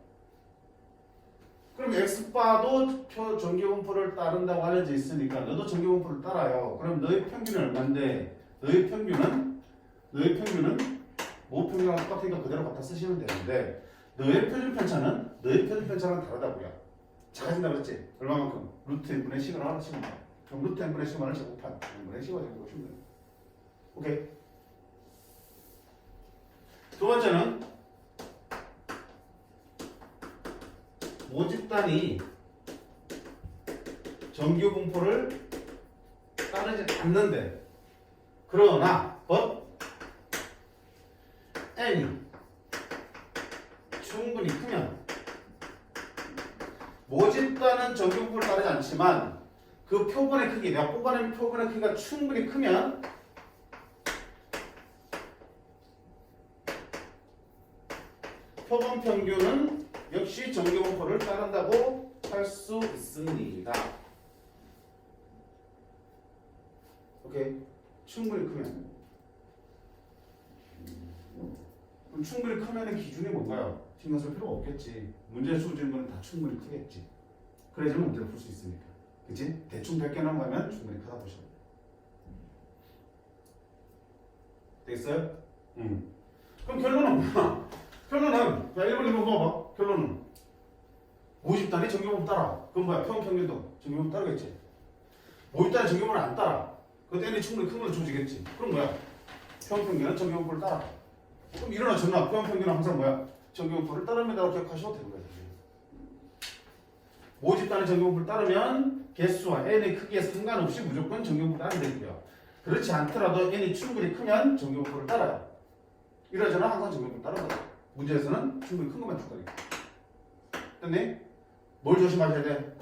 그럼 x바도 정규분포를 따른다고 알려져 있으니까 너도 정규분포를 따라요. 그럼 너의 평균은 얼마인데 너의 평균은 모 평균과 똑같으니까 그대로 갖다 쓰시면 되는데 너의 표준 편차는 다르다고요. 작아진다 그랬지? 얼마만큼? 루트 n분의 시그널을 치면 돼. 그럼 루트 n분의 시그널을 제곱한 n분의 시그널 제곱하시면 돼. 오케이. 두 번째는 모집단이 정규분포를 따르지 않는데 그러나 n이 충분히 크면 모집단은 정규분포를 따르지 않지만 그 표본의 크기, 내가 뽑아낸 표본의 크기가 충분히 크면 표본 평균은 역시 정규분포를 따른다고 할 수 있습니다. 오케이? 충분히 크면. 그럼 충분히 크면의 기준이 뭔가요? 신경 쓸 필요가 없겠지. 문제 수준 거는 다 충분히 크겠지. 그래야지만 문제를 풀 수 있으니까. 그치? 대충 100개 넘어가면 충분히 크다 보셔야 돼. 되겠어요? 그럼 결론은 뭐야? 결론은, 야, 1번, 2번 봐봐. 결론은. 모집단이 정규분포 따라. 그럼 뭐야? 평균도 정규분포 따르겠지. 모집단이 정규분포를 안 따라. 그 n이 충분히 큰 걸로 조지겠지. 그럼 뭐야? 평균은 정규분포를 따라. 그럼 일어나 전나 평균은 항상 뭐야? 정규분포를 따릅니다라고 기억하셔도 되는 거예요. 모집단이 정규분포를 따르면 개수와 n의 크기에 상관없이 무조건 정규분포를 따르면 되고요. 그렇지 않더라도 n이 충분히 크면 정규분포를 따라요. 이러저러 항상 정규분포를 따르거든요. 문제에서는 충분히 큰 것만 줄 거니까. 됐니? 뭘 조심하셔야 돼?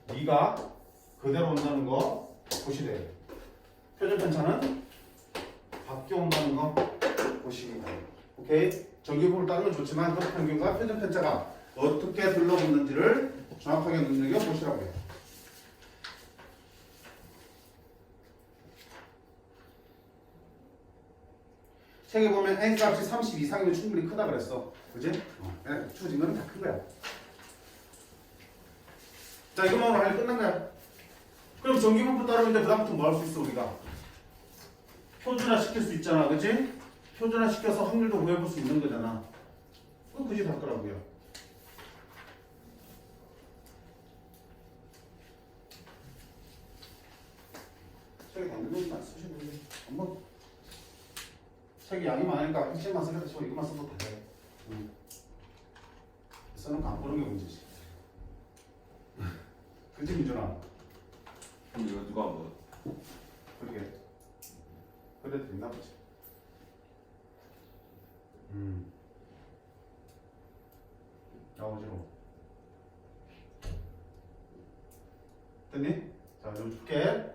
네가 그대로 온다는 거 보시래요. 표준 편차는 바뀌어 온다는 거 보시기 바랍니다. 오케이? 정규분포를 따르는 건 좋지만 그 평균과 표준 편차가 어떻게 둘러붙는지를 정확하게 눈여겨보시라고 해요. 책에 보면 n 값이 30 이상이면 충분히 크다 그랬어. 그지? 추진 거는 다 큰 거야. 자, 이거만 하면 끝난 거야. 그럼 정규분포 따르면 이제 그다음부터 뭐 할 수 있어, 우리가? 표준화 시킬 수 있잖아. 그지? 표준화 시켜서 확률도 구해볼 수 있는 거잖아. 그거 그지 같더라고요. 책에 당근만 쓰시면 돼. 한번 책이 양이 많으니까 핵심만 쓰려다 치고 이것만 써도 돼. 써놓고 안 보는 게 문제지. 그치 민준아? 그럼 이거 누가 뭐? 그러게. 그래도 됐나 보지. 어지러워. 됐니? 자, 좀 줄게.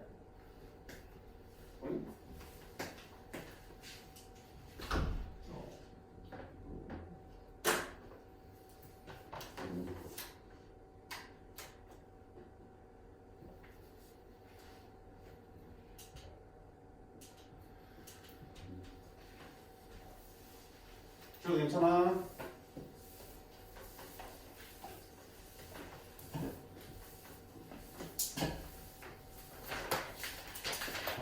그래도 괜찮아.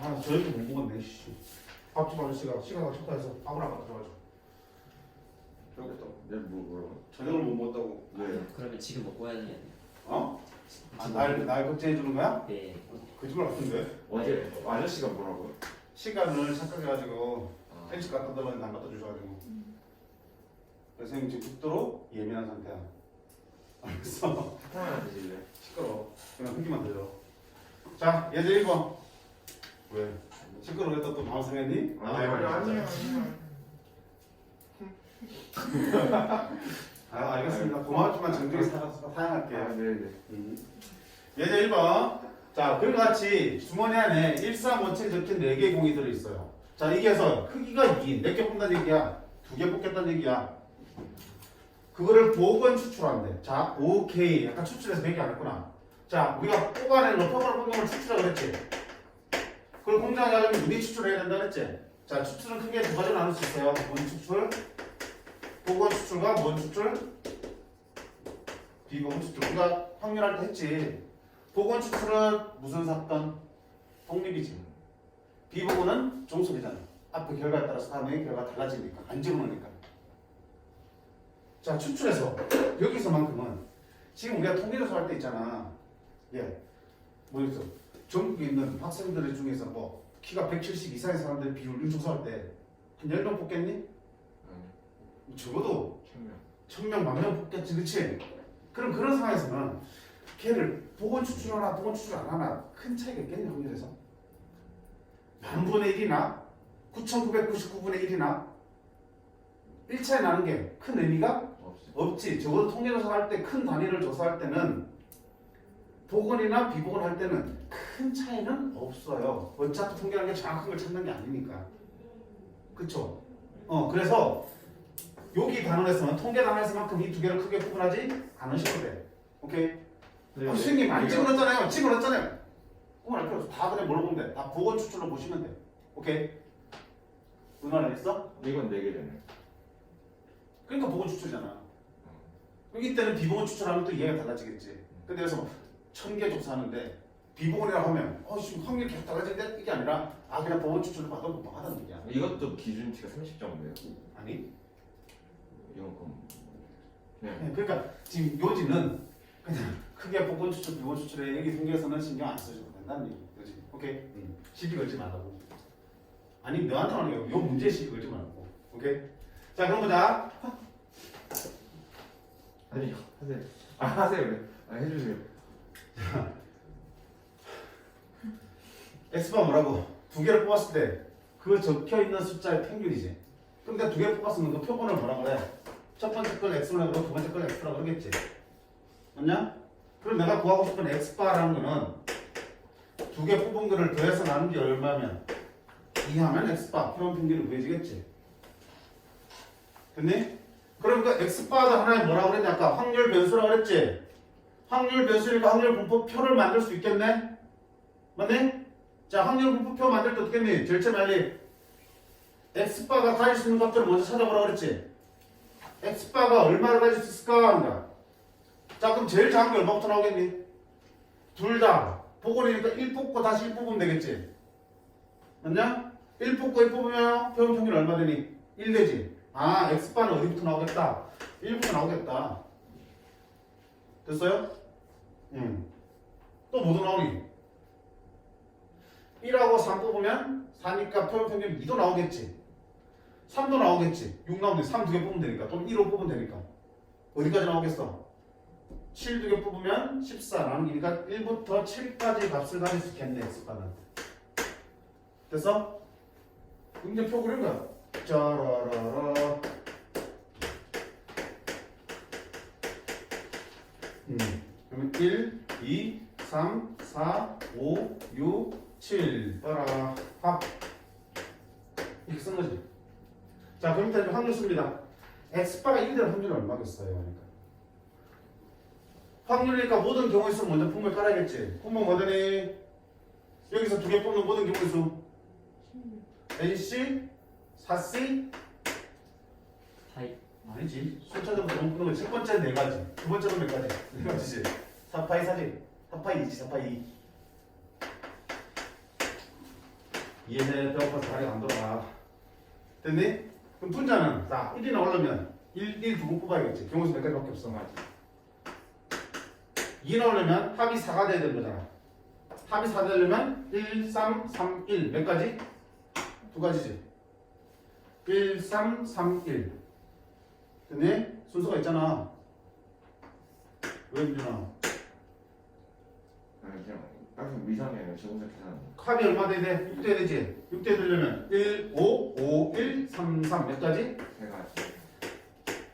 아, 저녁에 못 먹었네, 씨. 밥집 아저씨가 시간가 쳤다해서 밥을 안 갖다 줘가지고. 배고프다. 내일 뭐라고? 저녁을 못 먹었다고. 네. 그러면 지금 먹고 해야 되냐? 어? 아, 날 걱정해 주는 거야? 네. 거짓말 같은데? 어제 아저씨가 뭐라고? 시간을 착각해가지고 아, 펜치 갖다 달라는데 안 갖다 주셔가지고. 그래서 형님 지금 극도로 예민한 상태야. 알겠어? 하나 드실래? 시끄러워. 그냥 후기만 들려. 자, 얘들 1번. 왜? 시끄러우겠다 또 마음 상했니? 아니요. 아, 알겠습니다. 고맙지만 정중히 사양할게요. 아, 네네. 예제 1번. 자, 그와 같이 주머니 안에 1357 적힌 4개의 공이 들어있어요. 자, 이게서 크기가 2, 4개 뽑는다는 얘기야. 2개 뽑겠다는 얘기야. 그거를 복원 추출한대. 자, 오케이. 약간 추출해서 100개 안 했구나. 자, 우리가 뽑아내는 거, 표본을 뽑는 걸 추출하라 그랬지. 그걸 공장에 가려면 유리 추출해야 된다 그랬지. 자, 추출은 크게 두 가지로 나눌 수 있어요. 원 추출, 복원 추출과 뭔 추출? 비복원 추출. 우리가 확률할 때 했지. 복원 추출은 무슨 사건? 독립이지. 비복원은 종속이잖아. 앞에 결과에 따라서 다음에 결과가 달라지니까. 안 집어넣으니까. 자, 추출해서 여기서만큼은 지금 우리가 통계조사 할 때 있잖아. 예. 뭐 있어? 전국에 있는 학생들 중에서 뭐 키가 170 이상의 사람들 비율을 조사할 때 한 10명 뽑겠니? 적어도 1000명, 10,000명 뽑겠지, 그치? 그럼 그런 상황에서는 걔를 복원 추출하나 복원 추출 안 하나 큰 차이가 있겠니, 확률에서? 1000분의 1이나 9999분의 1이나 1차이 나는 게 큰 의미가 없지. 적어도 통계조사 할 때 큰 단위를 조사할 때는 복원이나 비복원 할 때는 큰 차이는 없어요. 어차피 통계라는 게 정확한 걸 찾는 게 아니니까. 그쵸? 그래서 여기 단원에서는 통계 단원에서만큼 이 두 개를 크게 구분하지 않으셔도 돼. 오케이? 선생님 많이 찍어놨잖아요. 찍어놨잖아요. 그건 알 필요 없어. 다 그냥 뭘로 보면 돼. 다 복원 추출로 보시면 돼. 오케이? 문화를 했어? 이건 4개 되네. 그러니까 복원 추출이잖아. 이때는 비복원 추출하면 또 이해가 달라지겠지. 근데 그래서 1000개 조사하는데 비복원이라고 하면 지금 확률이 계속 달라지는데 이게 아니라 그냥 복원 추출을 받아도 뭐 하다는 얘기야. 이것도 기준치가 30점인데요. 아니? 이만큼. 네, 그러니까 지금 요지는 그냥 크게 복원 추출, 비복원 추출에 여기 통계에서는 신경 안 써줘도 된다는 얘기. 그렇지? 오케이? 시비 걸지 말라고. 아니 너한테 하는 거예요. 요 문제에 시비 걸지 말라고. 오케이? 자 그럼 보자. 아니, 하세요. 하세요, 그래. 해주세요. X가 뭐라고? 두 개를 뽑았을 때 그 적혀 있는 숫자의 평균이지. 그럼 내가 두 개를 뽑았으면 그 표본을 뭐라 그래? 첫 번째 걸 X라고 그러고 두 번째 걸 X라고 그러겠지. 맞냐? 그럼 내가 구하고 싶은 X바라는 거는 두 개 뽑은 거를 더해서 나눈 게 얼마면 2하면 X바 표본 평균이 구해지겠지. 됐니? 그러니까 X바도 하나에 뭐라고 그랬냐? 아까 확률 변수라고 그랬지? 확률 변수니까 확률 분포표를 만들 수 있겠네? 맞네? 자, 확률 분포표 만들 때 어떻게 했니? 절제 말리 X바가 가질 수 있는 것들을 먼저 찾아보라고 그랬지? X바가 얼마를 가질 수 있을까? 한다. 자, 그럼 제일 작은 게 얼마부터 나오겠니? 둘 다 복원이니까 1 뽑고 다시 1 뽑으면 되겠지? 맞냐? 1 뽑고 1 뽑으면 표본 평균 얼마 되니? 1 되지? X바는 어디부터 나오겠다? 1부터 나오겠다. 됐어요? 또 뭐도 나오니? 1하고 3 뽑으면 4니까 표본 평균 2도 나오겠지. 3도 나오겠지. 6 나오는데 3 두 개 뽑으면 되니까. 또는 1호 뽑으면 되니까. 어디까지 나오겠어? 7 두 개 뽑으면 14 나오는 기니까 1부터 7까지 값을 가질 수 있겠네. X바는. 됐어? 문제표 그린 거야. 짜라라라. 그러면 1, 2, 3, 4, 5, 6, 7 봐라. 합. 이렇게 쓴 거지. 자, 그럼 일단 확률 씁니다. X바가 1이 되는 확률은 얼마겠어요? 그러니까. 확률이니까 모든 경우의 수 먼저 품을 깔아야겠지. 품은 뭐더니? 여기서 두 개 뽑는 모든 경우의 수. NC, 4C, 4이 아니지. 순차적으로 너무 푸는 거. 첫 번째는 네 가지. 두 번째는 몇 가지? 네 가지지. 4파이 4지. 4파이 2지. 4파이 2. 이해해. 배고파서 다리가 안 돌아가. 됐니? 그럼 분자는 자 1이 나오려면 1 두 번 뽑아야겠지. 경우수 몇 가지밖에 없어. 맞아. 2 나오려면 합이 4가 돼야 되는 거잖아. 합이 4 되려면 1, 3, 3, 1. 몇 가지? 두 가지지. 1, 3, 3, 1. 됐니? 순서가 있잖아. 왜 민준아? 아니 그냥 딱 위상이에요. 제곱색 계산. 합이 얼마 돼야 돼? 6 돼야 되지? 6 돼야 되려면 1, 5, 5, 1, 3, 3. 몇 가지? 세 가지.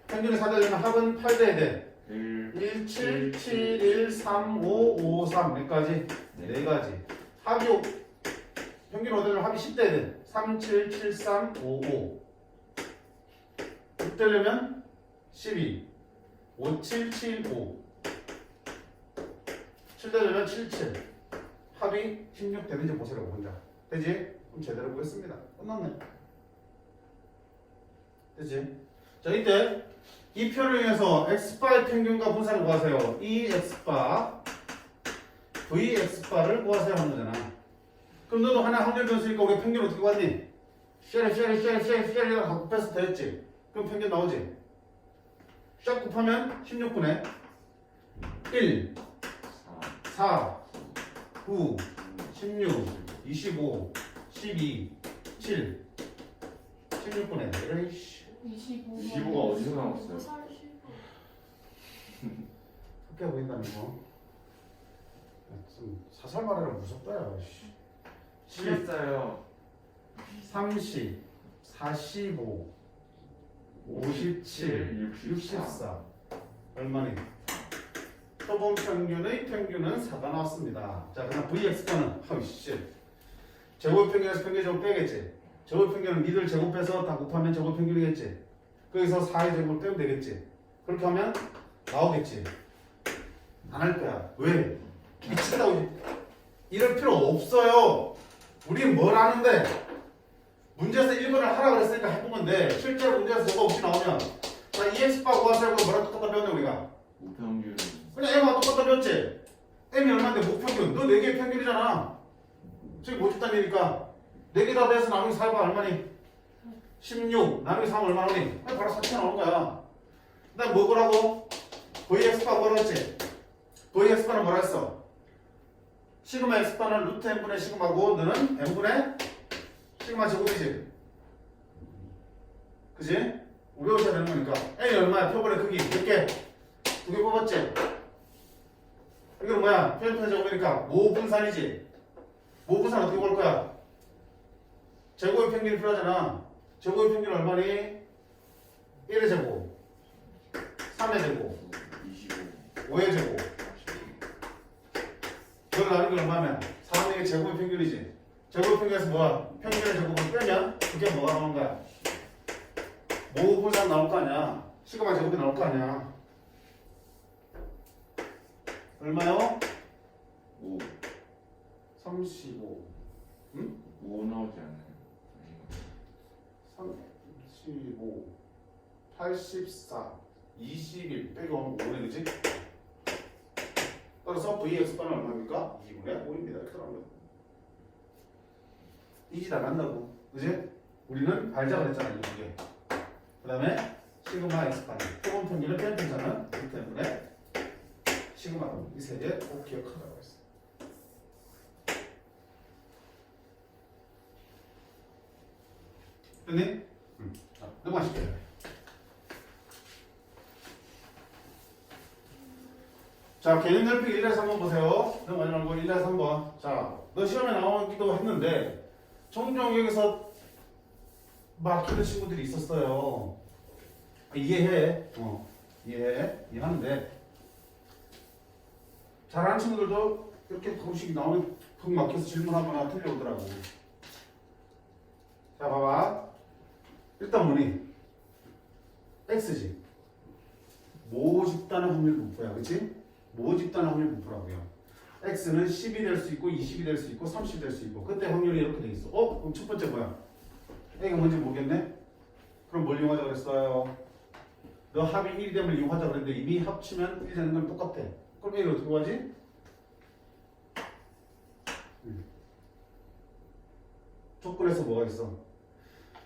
평균이 4 되려면 합은 8 돼야 돼. 1, 1, 7, 7, 1, 3, 5, 5, 3. 몇 가지? 네 가지. 합이 5. 평균 5 되려면 합이 10 돼야 돼. 3, 7, 7, 3, 5, 5. 6 되려면 12. 5, 7, 7, 5. 7 되려면 7, 7. 합이 16 되는지 보세요, 혼자. 되지? 그럼 제대로 보겠습니다. 끝났네. 되지? 자, 이때 이 표를 이용해서 x바의 평균과 분산을 구하세요. 이 x바, v x바를 구하세요 하는 거잖아. 그럼 너도 하나 확률 변수니까 우리 평균 어떻게 구하니? 쉐리가 곱해서 더했지? 그럼 평균 나오지? 쫙 곱하면 16분의 1, 4, 9, 16, 25, 12, 7, 16분의 1. 25. 25가 어디서 나왔어요? 그렇게 보인다는 거. 좀 사살 말하라 무섭다 야. 10, 실했어요. 30, 45, 57, 64. 얼마니? 표본 평균의 평균은 4가 나왔습니다. 자, 그럼 VX가는 아이씨. 제곱 평균에서 평균 제곱 빼겠지. 제곱 평균은 니들 제곱해서 다 곱하면 제곱 평균이겠지. 거기서 4의 제곱을 빼면 되겠지. 그렇게 하면 나오겠지. 안 할 거야. 왜? 미친다고. 이럴 필요 없어요. 우린 뭘 하는데? 문제에서 1번을 하라 그랬으니까 해본 건데 실제로 문제에서 저거 없이 나오면 자, EX바 구하세요. 그럼 뭐라 똑같다 배웠네 우리가. 우평균. 그냥 M하고 똑같다 배웠지. M이 얼마인데 무평균. 너 4개의 평균이잖아. 저기 모집단이니까 4개 다 돼서 나누기 4가 얼마니? 16 나누기 3 얼마 나오니? 바로 4천 나오는 거야. 그 다음 뭐라고? VX바 뭐라 했지? VX바는 뭐라 했어? 시그마 X바는 루트 M분의 시그마고 너는 M분의 시그마 제곱이지? 그지? 외우셔야 되는 거니까 N이 얼마야? 표본의 크기 몇 개? 2개 뽑았지? 이건 뭐야? 표현편 제곱이니까 모분산이지? 모분산 어떻게 볼 거야? 제곱의 평균이 필요하잖아. 제곱의 평균 얼마니? 1의 제곱 3의 제곱 25. 5의 제곱 이걸 나누는 게 얼마면? 4분의 제곱의 평균이지. 제곱의 평균에서 뭐야? 평균의 제곱을 빼면 그게 뭐가 나오는 거야? 모분산 나올 거 아니야. 시그마 제곱이 나올 거 아니야. 얼마요? 5. 35 응? 5 나오지 않나요? 35 84 21 빼기 5네 그치? 따라서 VX바는 얼마입니까? 2분의 5입니다. 이렇게 나오면 이지 나간다고 그치? 우리는 발작을 했잖아 이 두개. 그 다음에 시그마 X바는 표본 평균을 빼는 편차는 이 때문에 시그마 이 세 개 꼭 기억하라고 했어. 됐니? 자, 넘어가실게요. 자, 개념 넓히기 1에서 한번 보세요. 넘어가지 말고 1에서 한번. 자, 너 시험에 나오기도 했는데 종종 여기서 막히는 친구들이 있었어요. 이해해. 이해하는데 잘하는 친구들도 이렇게 가끔씩 나오면 푹 막혀서 질문하거나 틀려오더라고. 자, 봐봐. 일단 뭐니? X지. 모집단의 확률 분포야. 그치? 모집단의 확률 분포라고요. X는 10이 될 수 있고 20이 될 수 있고 30이 될 수 있고 그때 확률이 이렇게 돼 있어. 그럼 첫 번째 뭐야? A가 뭔지 모르겠네? 그럼 뭘 이용하자 그랬어요? 너 합이 1이 되면 이용하자 그랬는데 이미 합치면 1이 되는 건 똑같아. 그럼 얘를 어떻게 구하지? 조건에서 뭐가 있어?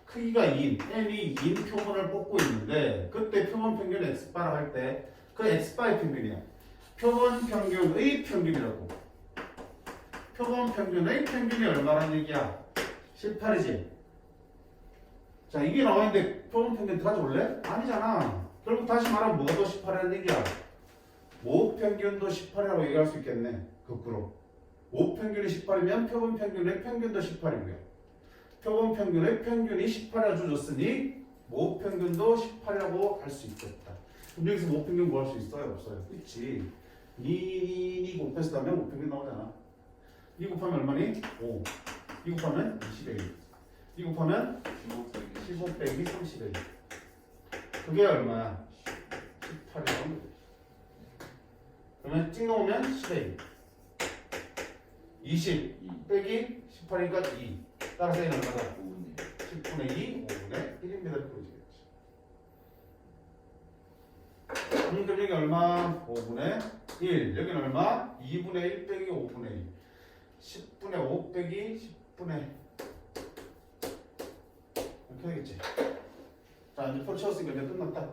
크기가 2인, n이 2인 표본을 뽑고 있는데 그때 표본 평균 x바라 할 때 그 x바의 평균이야. 표본 평균의 평균이라고. 표본 평균의 평균이 얼마라는 얘기야? 18이지? 자, 이게 나와있는데 표본 평균 가져올래? 아니잖아. 결국 다시 말하면 뭐가 더 18이라는 얘기야? 모 평균도 18이라고 얘기할 수 있겠네. 거꾸로. 모 평균이 18이면 표본 평균의 평균도 18이고요. 표본 평균의 평균이 18이라 주어졌으니 모 평균도 18이라고 할 수 있겠다. 그럼 여기서 모 평균 구할 수 있어요? 없어요? 있지. 2 곱해서 하면 모 평균 나오잖아. 2 곱하면 얼마니? 5. 2 곱하면 20에 2 곱하면 15 빼기 30에 2. 그게 얼마야? 18이라고. 그러면 찍 넣으면 10에 2. 20 빼기 18이니까 2. 따라서 얘는 얼마다? 10분의 2, 5분의 1입니다. 보여지겠지. 그럼 여기 얼마? 5분의 1. 여기는 얼마? 2분의 1 빼기 5분의 2. 10분의 5 빼기 10분의 이렇게 되겠지. 자, 이제 풀 채웠으니까 이제 끝났다.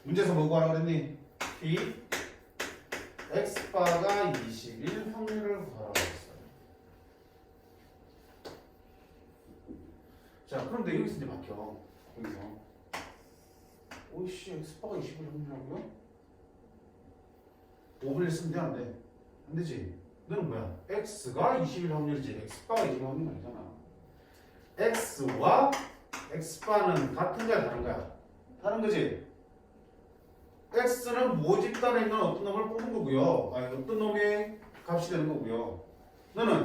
문제에서 뭐 구하라 그랬니? P X바가 21 확률을 구하라고 했어요. 자, 그런데 여기서 이제 막혀. 여기서. 오이씨, X바가 21 확률이라고요? 5분의 1 쓰면 돼, 안 돼? 안 되지? 너는 뭐야? X가 21 확률이지. X바가 21 확률이 아니잖아. X와 X바는 같은 거야, 다른 거야? 다른 거지? X는 모집단에 있는 어떤 놈을 뽑은 거고요. 아니, 어떤 놈의 값이 되는 거고요. 너는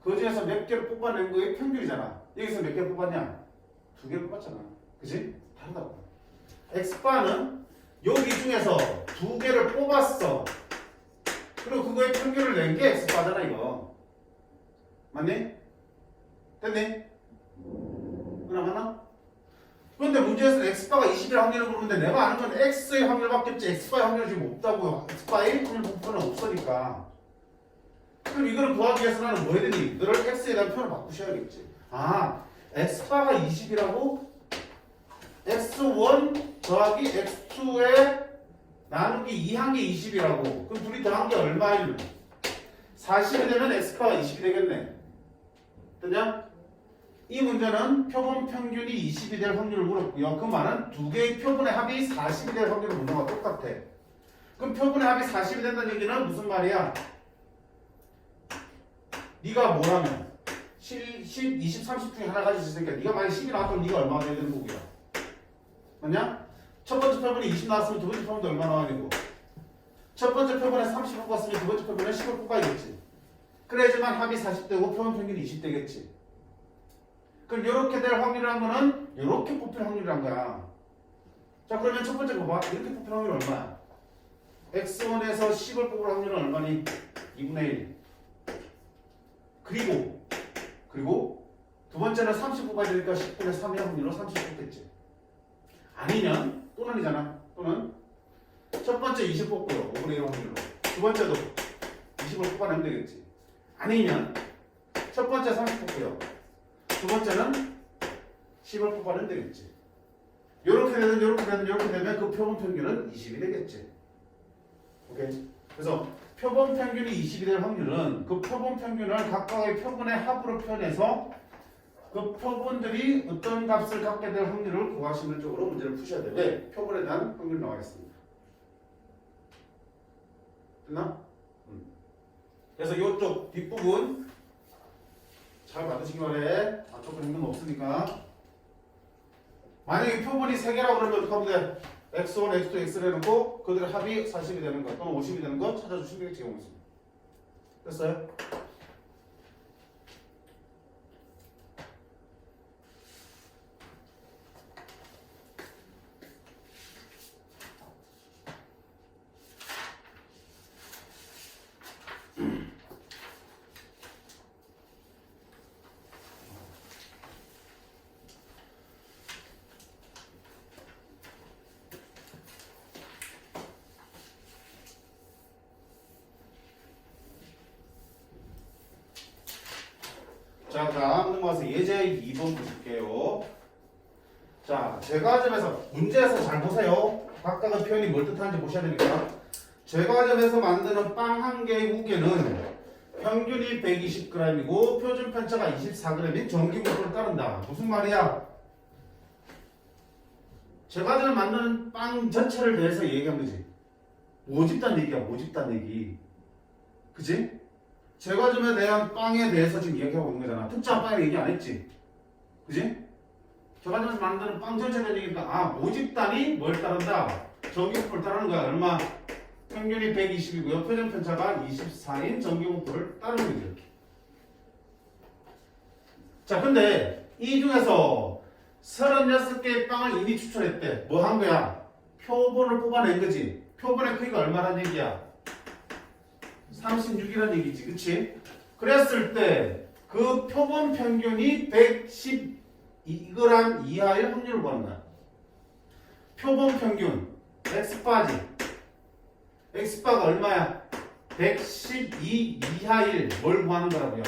그 중에서 몇 개를 뽑아낸 거의 평균이잖아. 여기서 몇 개를 뽑았냐? 2개를 뽑았잖아. 그지? 다르다고. X바는 여기 중에서 2개를 뽑았어. 그리고 그거의 평균을 낸 게 X바잖아, 이거. 맞니? 됐니? 하나 맞나? 그런데 문제에서는 X바가 20일 확률을 부르는데 내가 아는 건 X의 확률밖에 없지 X바의 확률이 지금 없다고요. X바의 확률 부분은 없으니까. 그럼 이거를 구하기 위해서 나는 뭐 해야 되니? 너를 X에 대한 표현을 바꾸셔야겠지. 아, X바가 20이라고? X1 더하기 X2에 나누기 2한 게 20이라고. 그럼 둘이 더한 게 얼마일? 40이 되면 X바가 20이 되겠네. 됐냐? 이 문제는 표본 평균이 20이 될 확률을 물었고요. 그 말은 두 개의 표본의 합이 40이 될 확률을 묻는 거와 똑같아. 그럼 표본의 합이 40이 된다는 얘기는 무슨 말이야? 네가 뭐라면 10, 20, 30 중에 하나 가지고 있으니까 네가 만약 10이 나왔다면 네가 얼마가 돼야 되는 거고요. 맞냐? 첫 번째 표본이 20 나왔으면 두 번째 표본도 얼마 나와야 되고 첫 번째 표본에 30을 뽑았으면 두 번째 표본에 10을 뽑아야겠지. 그래야지만 합이 40 되고 표본 평균이 20 되겠지. 그럼 이렇게 될 확률이란 거는 이렇게 뽑힐 확률이란 거야. 자, 그러면 첫 번째 봐봐. 이렇게 뽑힐 확률은 얼마야? X1에서 10을 뽑을 확률은 얼마니? 2분의 1. 그리고 두 번째는 30 뽑아야 되니까 10분의 3의 확률로 30 뽑겠지. 아니면 또는이잖아. 또는 첫 번째 20 뽑고요. 5분의 1 확률로. 두 번째도 20을 뽑아내면 되겠지. 아니면 첫 번째 30 뽑고요. 두 번째는 10을 뽑아내면 되겠지. 요렇게 되면 그 표본 평균은 20이 되겠지. 오케이? 그래서 표본 평균이 20이 될 확률은 그 표본 평균을 각각의 표본의 합으로 표현해서 그 표본들이 어떤 값을 갖게 될 확률을 구하시는 쪽으로 문제를 푸셔야 돼요. 왜? 표본에 대한 확률이 나와 있습니다. 됐나? 그래서 이쪽 뒷부분 잘 받으시기 바래. 조금 힘든 거 없으니까. 만약에 표본이 3개라고 그러면 어떻게 하면 돼? X1, X2, X를 해놓고 그들의 합이 40이 되는 것 또는 50이 되는 것 찾아주시면 되겠지. 됐어요? 예제 2번 보실게요. 자, 제과점에서 문제에서 잘 보세요. 각각의 표현이 뭘 뜻하는지 보셔야 되니까. 제과점에서 만드는 빵 한 개의 무게는 평균이 120g이고 표준 편차가 24g인 정기분포를 따른다. 무슨 말이야? 제과점을 만드는 빵 전체를 대해서 얘기한 거지. 모집단 얘기야, 모집단 얘기. 그치? 제과점에 대한 빵에 대해서 지금 얘기하고 있는 거잖아. 특정 빵에 얘기 안 했지? 그치? 제과점에서 만드는 빵 전체에 대한 얘기니까, 아, 모집단이 뭘 따른다? 정기분포를 따르는 거야. 얼마? 평균이 120이고요. 표준 편차가 24인 정기분포를 따르는 거지, 이렇게. 자, 근데 이 중에서 36개의 빵을 이미 추출했대. 뭐 한 거야? 표본을 뽑아낸 거지. 표본의 크기가 얼마란 얘기야? 36이란 얘기지, 그치? 그랬을 때 그 표본 평균이 112g 이하일 확률을 구하는 거야. 표본 평균 X바지. X바가 얼마야? 112 이하일 뭘 구하는 거라고요?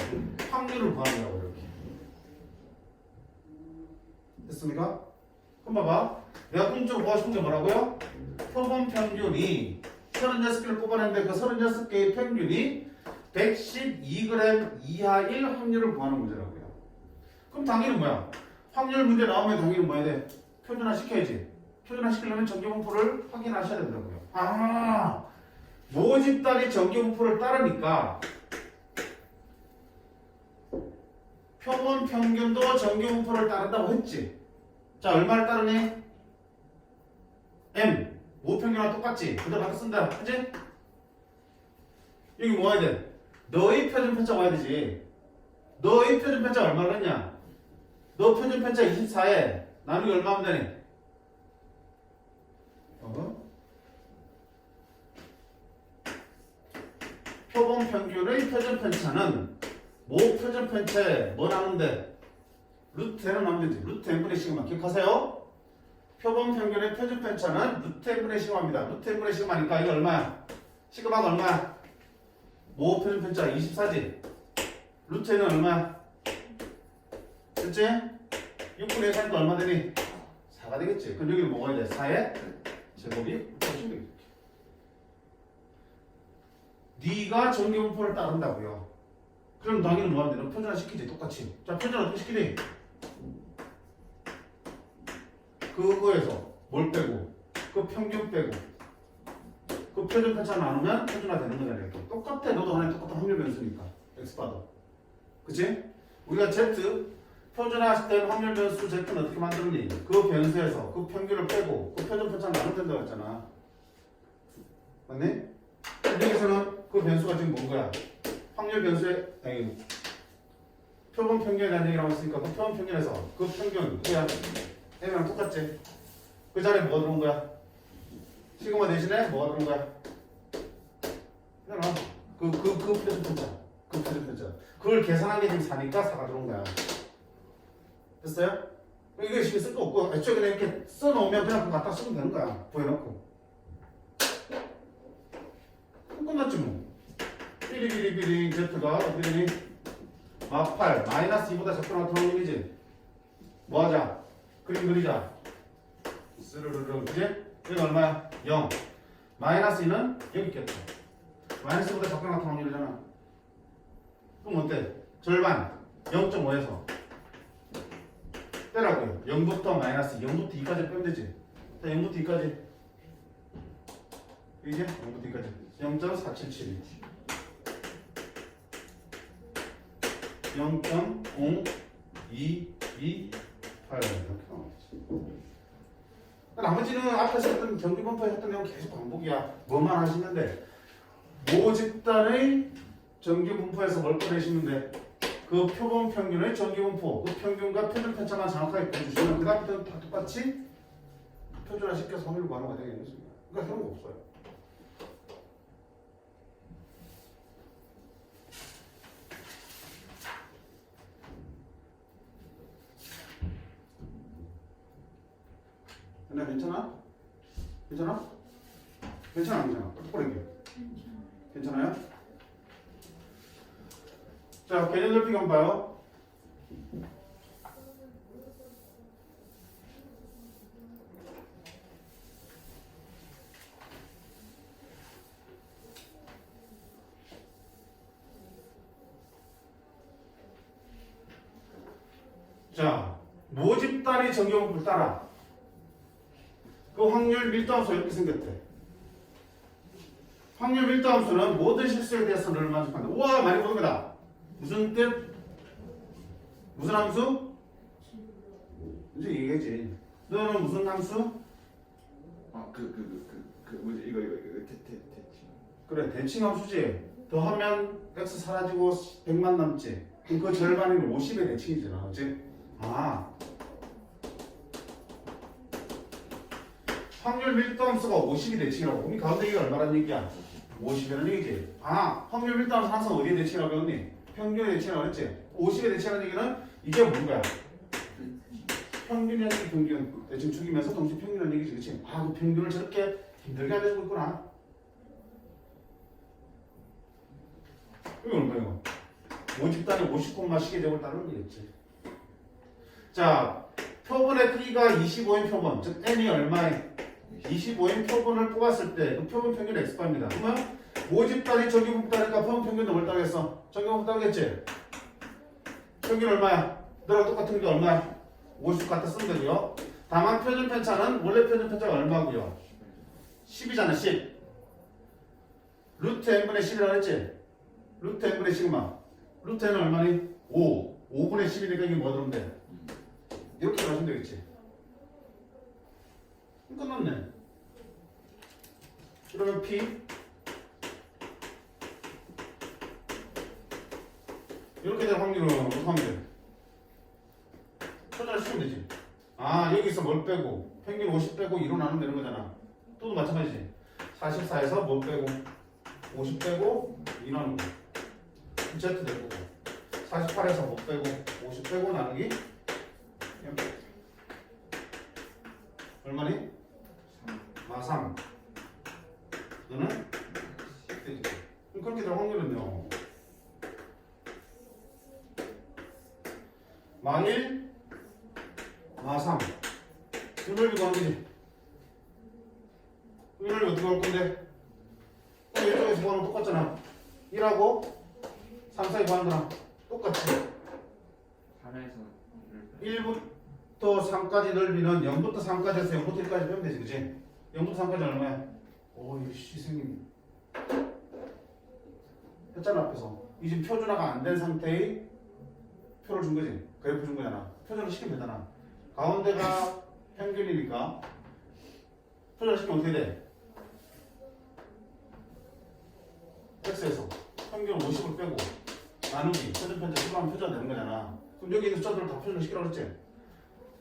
확률을 구하는 거라고 이렇게. 됐습니까? 그럼 봐봐. 내가 궁극적으로 구하고 싶은 게 뭐라고요? 표본 평균이 36개를 뽑아냈는데 그 36개의 평균이 112g 이하일 확률을 구하는 문제라고요. 그럼 당연히 뭐야? 확률 문제 나오면 당연히 뭐 해야 돼? 표준화 시켜야지. 표준화 시키려면 정기분포를 확인하셔야 된다고요. 아, 모집단이 정기분포를 따르니까 표본 평균도 정기분포를 따른다고 했지. 자, 얼마를 따르니? M. 모평균이랑 똑같지? 그대로 갖다 쓴다. 그치? 여기 뭐 해야 돼? 너의 표준 편차 와야 되지. 너의 표준 편차 얼마를 했냐? 너 표준 편차 24에 나누기 얼마 하면 되니? 표본 평균의 표준 편차는 모 표준 편차에 뭐 나누는데? 루트 n을 나누면 되지. 루트 n분의 시그마. 기억하세요? 표본 평균의 표준 편차는 루트 n분의 시그마입니다. 루트 n분의 시그마니까 이거 얼마야? 시그마가 얼마야? 모 표준 편차 24지. 루트 n은 얼마야? 됐지? 6분의 1 사니까 얼마 되니? 4가 되겠지. 그럼 여기는 뭐가 돼? 4의 제곱이 56이겠지. 네가 정기분포를 따른다고요. 그럼 당연히 뭐 하면 돼? 너 표준화 시키지. 똑같이. 자, 표준화 어떻게 시키니? 그거에서 뭘 빼고 그 평균 빼고 그 표준 편차 나누면 표준화 되는 거잖아요. 똑같아. 너도 하나의 똑같은 확률 변수니까 X바도. 그치? 우리가 Z 표준화된 확률 변수 Z는 어떻게 만들었니? 그 변수에서 그 평균을 빼고 그 표준 편차 나누면 된다고 했잖아. 맞니? 여기서는 그 변수가 지금 뭔 거야? 확률 변수의 아니 표본 평균에 대한 얘기라고 했으니까 그 표본 평균에서 그 평균 그야 M이랑 똑같지? 그 자리에 뭐가 들어온 거야? 시그마 대신에 뭐가 들어온 거야? 그 표준 편차. 그 표준 편차. 그걸 계산한 게 지금 4니까 4가 들어온 거야. 됐어요? 이게 지금 쓸 거 없고 애초에 그냥 이렇게 써놓으면 그냥 그거 갖다 쓰면 되는 거야. 구해놓고. 끝났지 뭐. 삐리삐리삐리 Z가 어떻게 되니? 막8 마이너스 2보다 작거나 같은 확률이지. 뭐 하자? 그림 그리자. 스르르르 그지? 여기 얼마야? 0. 마이너스 2는 여기 있겠다. 마이너스 2보다 작거나 같은 확률이잖아. 그럼 어때? 절반 0.5에서 빼라고요. 0부터 마이너스 0부터 2까지 빼면 되지. 자, 0부터 2까지 이게 0부터 2까지 0.477 0.0228 이렇게 나오겠지. 나머지는 앞에서 했던 정기분포에 했던 내용 계속 반복이야. 뭐만 하시는데 모집단의 정기분포에서 뭘 꺼내시는데 그 표본 평균의 정기분포 그 평균과 표준 편차만 정확하게 보여주시면 그 다음부터는 다 똑같이 표준화 시켜서 확률을 구하는 거 되겠습니다. 그러니까 그런 거 없어요. 근데 괜찮아? 괜찮아? 괜찮아 안 괜찮아? 똑바로 얘기해. 괜찮아요? 자, 개념 넓히기 한번 봐요. 자, 모집단위 정경을 따라 그 확률 밀도함수 이렇게 생겼대. 확률 밀도함수는 모든 실수에 대해서 를 만족한다. 우와, 많이 보는 거다. 무슨 뜻? 무슨 함수? 이제 얘기하지. 너는 무슨 함수? 뭐지 이거 대칭. 그래, 대칭 함수지. 더하면 x 사라지고 100만 남지. 그럼 그 절반인 50의 대칭이잖아. 그치? 아. 확률 밀도함수가 50이 대칭이라고. 그럼 가운데 이게 얼마란 얘기야? 50이라는 얘기지. 아, 확률 밀도함수 항상 어디에 대칭이라고 했니? 평균에 대칭이라고 했지? 50에 대칭이라는 얘기는 이게 뭔 거야? 평균이라는 평균. 대칭 죽이면서 동시에 평균이라는 얘기지. 그치? 아, 그 평균을 저렇게 힘들게 알려주고 있구나. 이거 얼마예요? 모집단위 50콤마 시계적으로 따르는 거겠지. 자, 표본의 크기가 25인 표본, 즉 n이 얼마에? 25인 표본을 뽑았을 때 그 표본 평균 x바입니다. 그러면 모집단위 정규분 따니까 표본 평균도 뭘 따르겠어? 정규분 따르겠지? 평균 얼마야? 너랑 똑같은 게 얼마야? 50 갖다 쓰면 되고요. 다만 표준 편차는 원래 표준 편차가 얼마고요? 10이잖아, 10. 루트 n분의 10이라고 했지? 루트 n분의 시그마. 루트 n은 얼마니? 5. 5분의 10이니까 이게 뭐 들으면 돼? 이렇게 가시면 되겠지. 끝났네. 그러면 P 이렇게 될 확률은 어떻게 하면 돼? 표준화 시키면 되지. 아, 여기서 뭘 빼고 평균 50 빼고 2로 나누면 되는 거잖아. 또도 마찬가지지. 44에서 뭘 빼고 50 빼고 2 나누고 Z 될 거고 48에서 못 빼고 50 빼고 나누기 얼마니? 3. 너는? 되지. 그럼 그렇게 될 확률은요. 마1, 마3. 이걸 이거 하는 거지. 이걸 어떻게 할 건데? 이쪽에서 구하는 똑같잖아. 1하고 3, 4에 구하는 거랑 똑같지. 3에서 1부터 3까지 넓이는 0부터 3까지에서 0부터 1까지 빼면 되지, 그치? 0부터 3까지 얼마야? 오, 이거 선생님 했잖아 앞에서. 이 지금 표준화가 안 된 상태의 표를 준 거지. 그래프 준 거잖아. 표준화 시키면 되잖아. 가운데가 평균이니까 표준화 시키면 어떻게 돼? x에서 평균 50을 빼고 나누기 표준 편차 10을 하면 표준화 되는 거잖아. 그럼 여기 있는 숫자들을 다 표준화 시키라고 그랬지?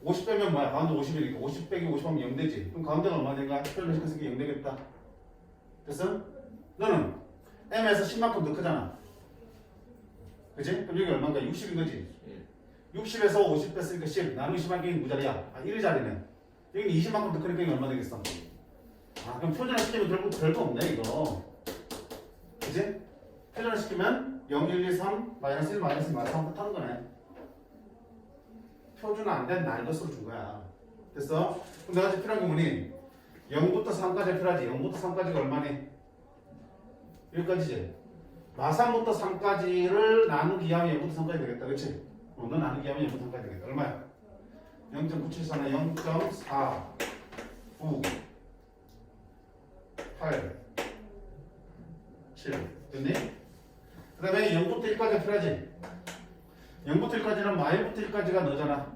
50 빼면 뭐야? 가운데 50이니까 50 빼기 50 하면 0 되지. 그럼 가운데가 얼마 된가? 표준화 시켰으니까 0 되겠다. 됐어? 너는 m에서 10만큼 더 크잖아. 그치? 그럼 여기 얼마인가? 60인 거지? 60에서 50 뺐으니까 10 나누기 10한 게 무자리야. 아, 1자리네. 여기는 20만큼 더 크니까 이게 얼마 되겠어? 아, 그럼 표준화 시키면 결국 별거 없네 이거. 그치? 표준화 시키면 0, 1, 2, 3, 마이너스 1, 마이너스 2, 마이너스 3 하는 거네. 표준화 안 된 날 것으로 준 거야. 됐어? 그럼 내가 지금 필요한 게 뭐니? 0부터 3까지 필요하지. 0부터 3까지가 얼마니? 여기까지지. 마3부터 3까지를 나누기 하면 0부터 3까지 되겠다. 그치? 너 나누기 하면 0부터 3까지 되겠다. 얼마야? 0.974는 0.4 9 8 7 됐니? 그 다음에 0부터 1까지 필요하지? 0부터 1까지는 마일부터 1까지가 너잖아.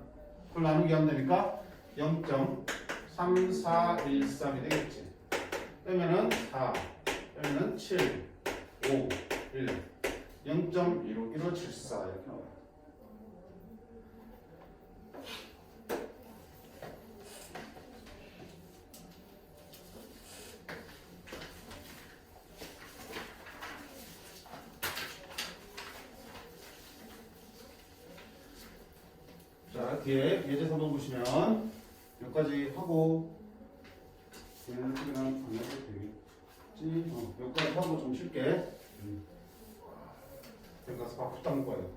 그걸 나누기 하면 되니까 0.3413이 되겠지. 빼면은 4 빼면은 7 5 1 0.1574 이렇게 나와요. 자, 뒤에 예제 3번 보시면 여기까지 하고 얘는 그냥 안 해도 되겠지. 여기까지 하고 좀 쉽게 여기 가서 밥 후딱 먹고 와야 돼.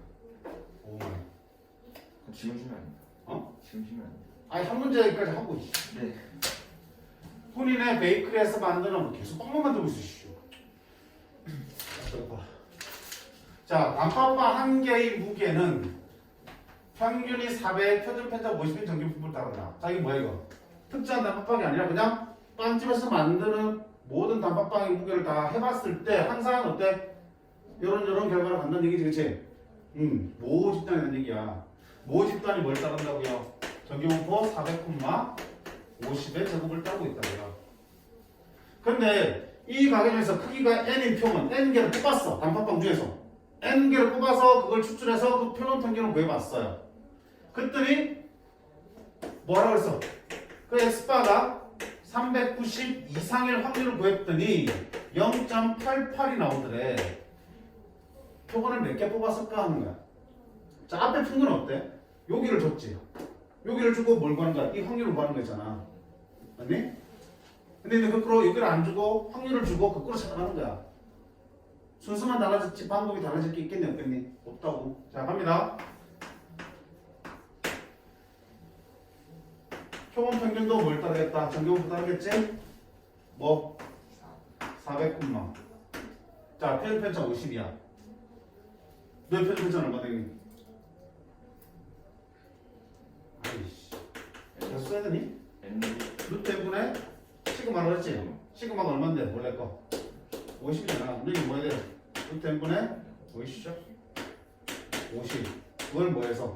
지금 쉬면 안 돼. 어? 지금 쉬면 안 돼. 아니 한 문제까지 하고 있어. 네. 본인의 베이커리에서 만드는 거 계속 빵만 만들고 있어. 씨. 자, 단팥빵 한 개의 무게는 평균이 400, 표준 편차 50인 정규 분포를 따른다. 자, 이게 뭐야 이거? 특정한 단팥빵이 아니라 그냥 빵집에서 만드는 모든 단팥빵의 무게를 다 해봤을 때 항상 어때? 요런 결과를 갖는 얘기지, 그치? 모집단에 대한 얘기야. 모집단이 뭘 따른다고요? 정규 분포 400, 50의 제곱을 따르고 있다고요. 근데 이 가게 중에서 크기가 n인 표면 n개를 뽑았어. 단팥빵 중에서 n개를 뽑아서 그걸 추출해서 그 표본 평균을 구해봤어요. 그랬더니 뭐라고 그랬어? 그 x바가 390 이상일 확률을 구했더니 0.88이 나오더래. 표본을 몇 개 뽑았을까 하는 거야. 자, 앞에 평균은 어때? 여기를 줬지. 여기를 주고 뭘 구하는 거야? 이 확률을 구하는 거잖아. 맞니? 근데 거꾸로 여기를 안 주고 확률을 주고 거꾸로 찾아가는 거야. 순서만 달라졌지 방법이 달라질 게 있겠니 없겠니? 없다고. 자, 갑니다. 표본 평균도 뭘 따르겠다? 정규분포 따르겠지? 뭐? 400, 자, 표준 편차 50이야. 너의 표준 편차는 얼마 되니? 아이씨. 몇 써야 되니? N 루트 n분의 시그마로 했지? 시그마가 얼만데? 원래 거 50이잖아. 근데 이게 뭐야 돼? 루트 n분의 50이죠? 50 그걸 뭐해서?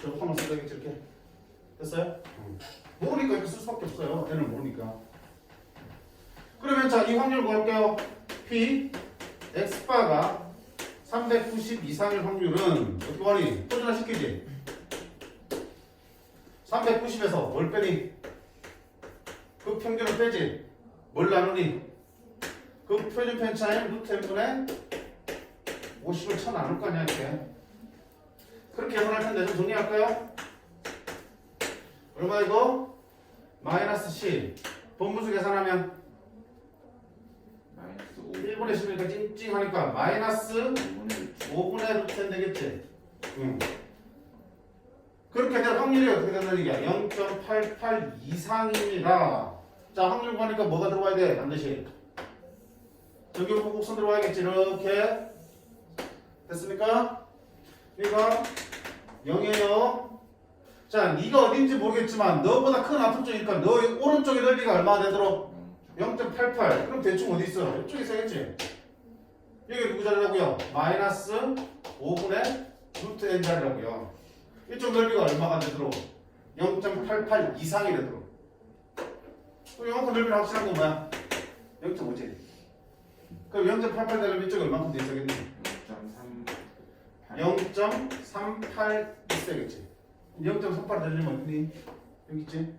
저거 한번 써야 되겠지 이렇게? 됐어요? 모르니까 이렇게 쓸 수밖에 없어요. n을 모르니까. 그러면 자, 이 확률 구할게요. P x바가 390 이상일 확률은 어떻게 구하니? 표준화 시키지? 390에서 뭘 빼니? 그 평균을 빼지? 뭘 나누니? 그 표준 편차인 루트 n분의 50을 쳐 나눌 거 아니야 이렇게. 그렇게 계산할 텐데 좀 정리할까요? 얼마 이거? 마이너스 C 본분수 계산하면 마이너스 5 1분의 10이니까 찡찡하니까 마이너스 5분의 루트 n 되겠지? 그렇게 될 확률이 어떻게 된다는 얘기야? 0.88 이상입니다. 자, 확률 구하니까 뭐가 들어와야 돼? 반드시 정규분포 곡선 들어와야겠지. 이렇게 됐습니까? 그러니까 0이에요. 자, 네가 어딘지 모르겠지만 너보다 큰 앞쪽 쪽이니까 너 오른쪽의 넓이가 얼마나 되도록? 0.88. 그럼 대충 어디 있어? 이쪽에 있어야겠지. 여기 누구 자리라고요? 마이너스 5분의 루트 n 자리라고요. 이쪽 넓이가 얼마가 되도록? 0.88 이상이 되도록. 그럼 이만큼 넓이를 확실한 건 뭐야? 0.5지. 그럼 0.88 되려면 이쪽이 얼마큼 돼 있어야겠니? 0.38 있어야겠지. 0.38 되려면 어디니? 여기 있지?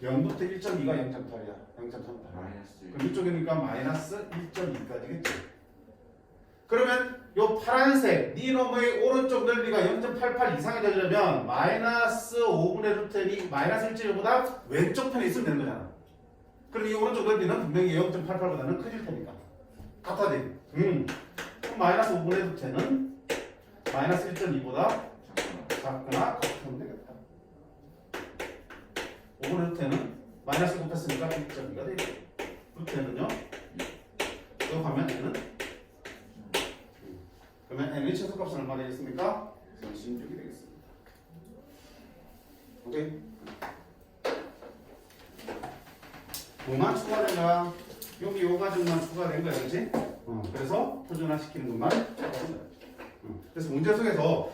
0부터 1.2가 0.8이야. 0.38. 마이너스 그럼 이쪽이니까 마이너스 1.2까지겠지. 그러면 요 파란색 네 놈의 오른쪽 넓이가 0.88 이상이 되려면 마이너스 5분의 루트 n이 마이너스 1.1보다 왼쪽 편에 있으면 되는 거잖아. 그럼 이 오른쪽 넓이는 분명히 0.88보다는 커질 테니까 같아지. 그럼 마이너스 5분의 루트 n은 마이너스 1.2보다 작거나 같으면 되겠다. 5분의 루트 n은 마이너스 곱했으니까 1.2가 되겠다. 루트 n은요? 이거 가면 n은 그러면 n의 최소값은 얼마 되겠습니까? 36이 되겠습니다. 오케이? 뭐만 추가된 거야? 여기 요 과정만 추가된 거야, 그렇지? 그래서 표준화 시키는 것만 추가된 거야. 그래서 문제 속에서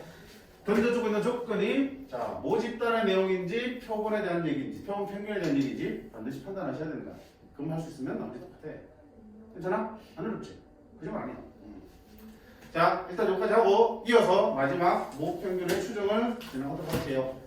던져주고 있는 조건이 자 모집단의 내용인지 표본에 대한 얘기인지 표본 평균에 대한 얘기인지 반드시 판단하셔야 된다. 그럼 할 수 있으면 나머지 똑같아. 괜찮아? 안 어렵지? 그 정도 아니야. 자, 일단 여기까지 하고 이어서 마지막 모평균의 추정을 진행하도록 할게요.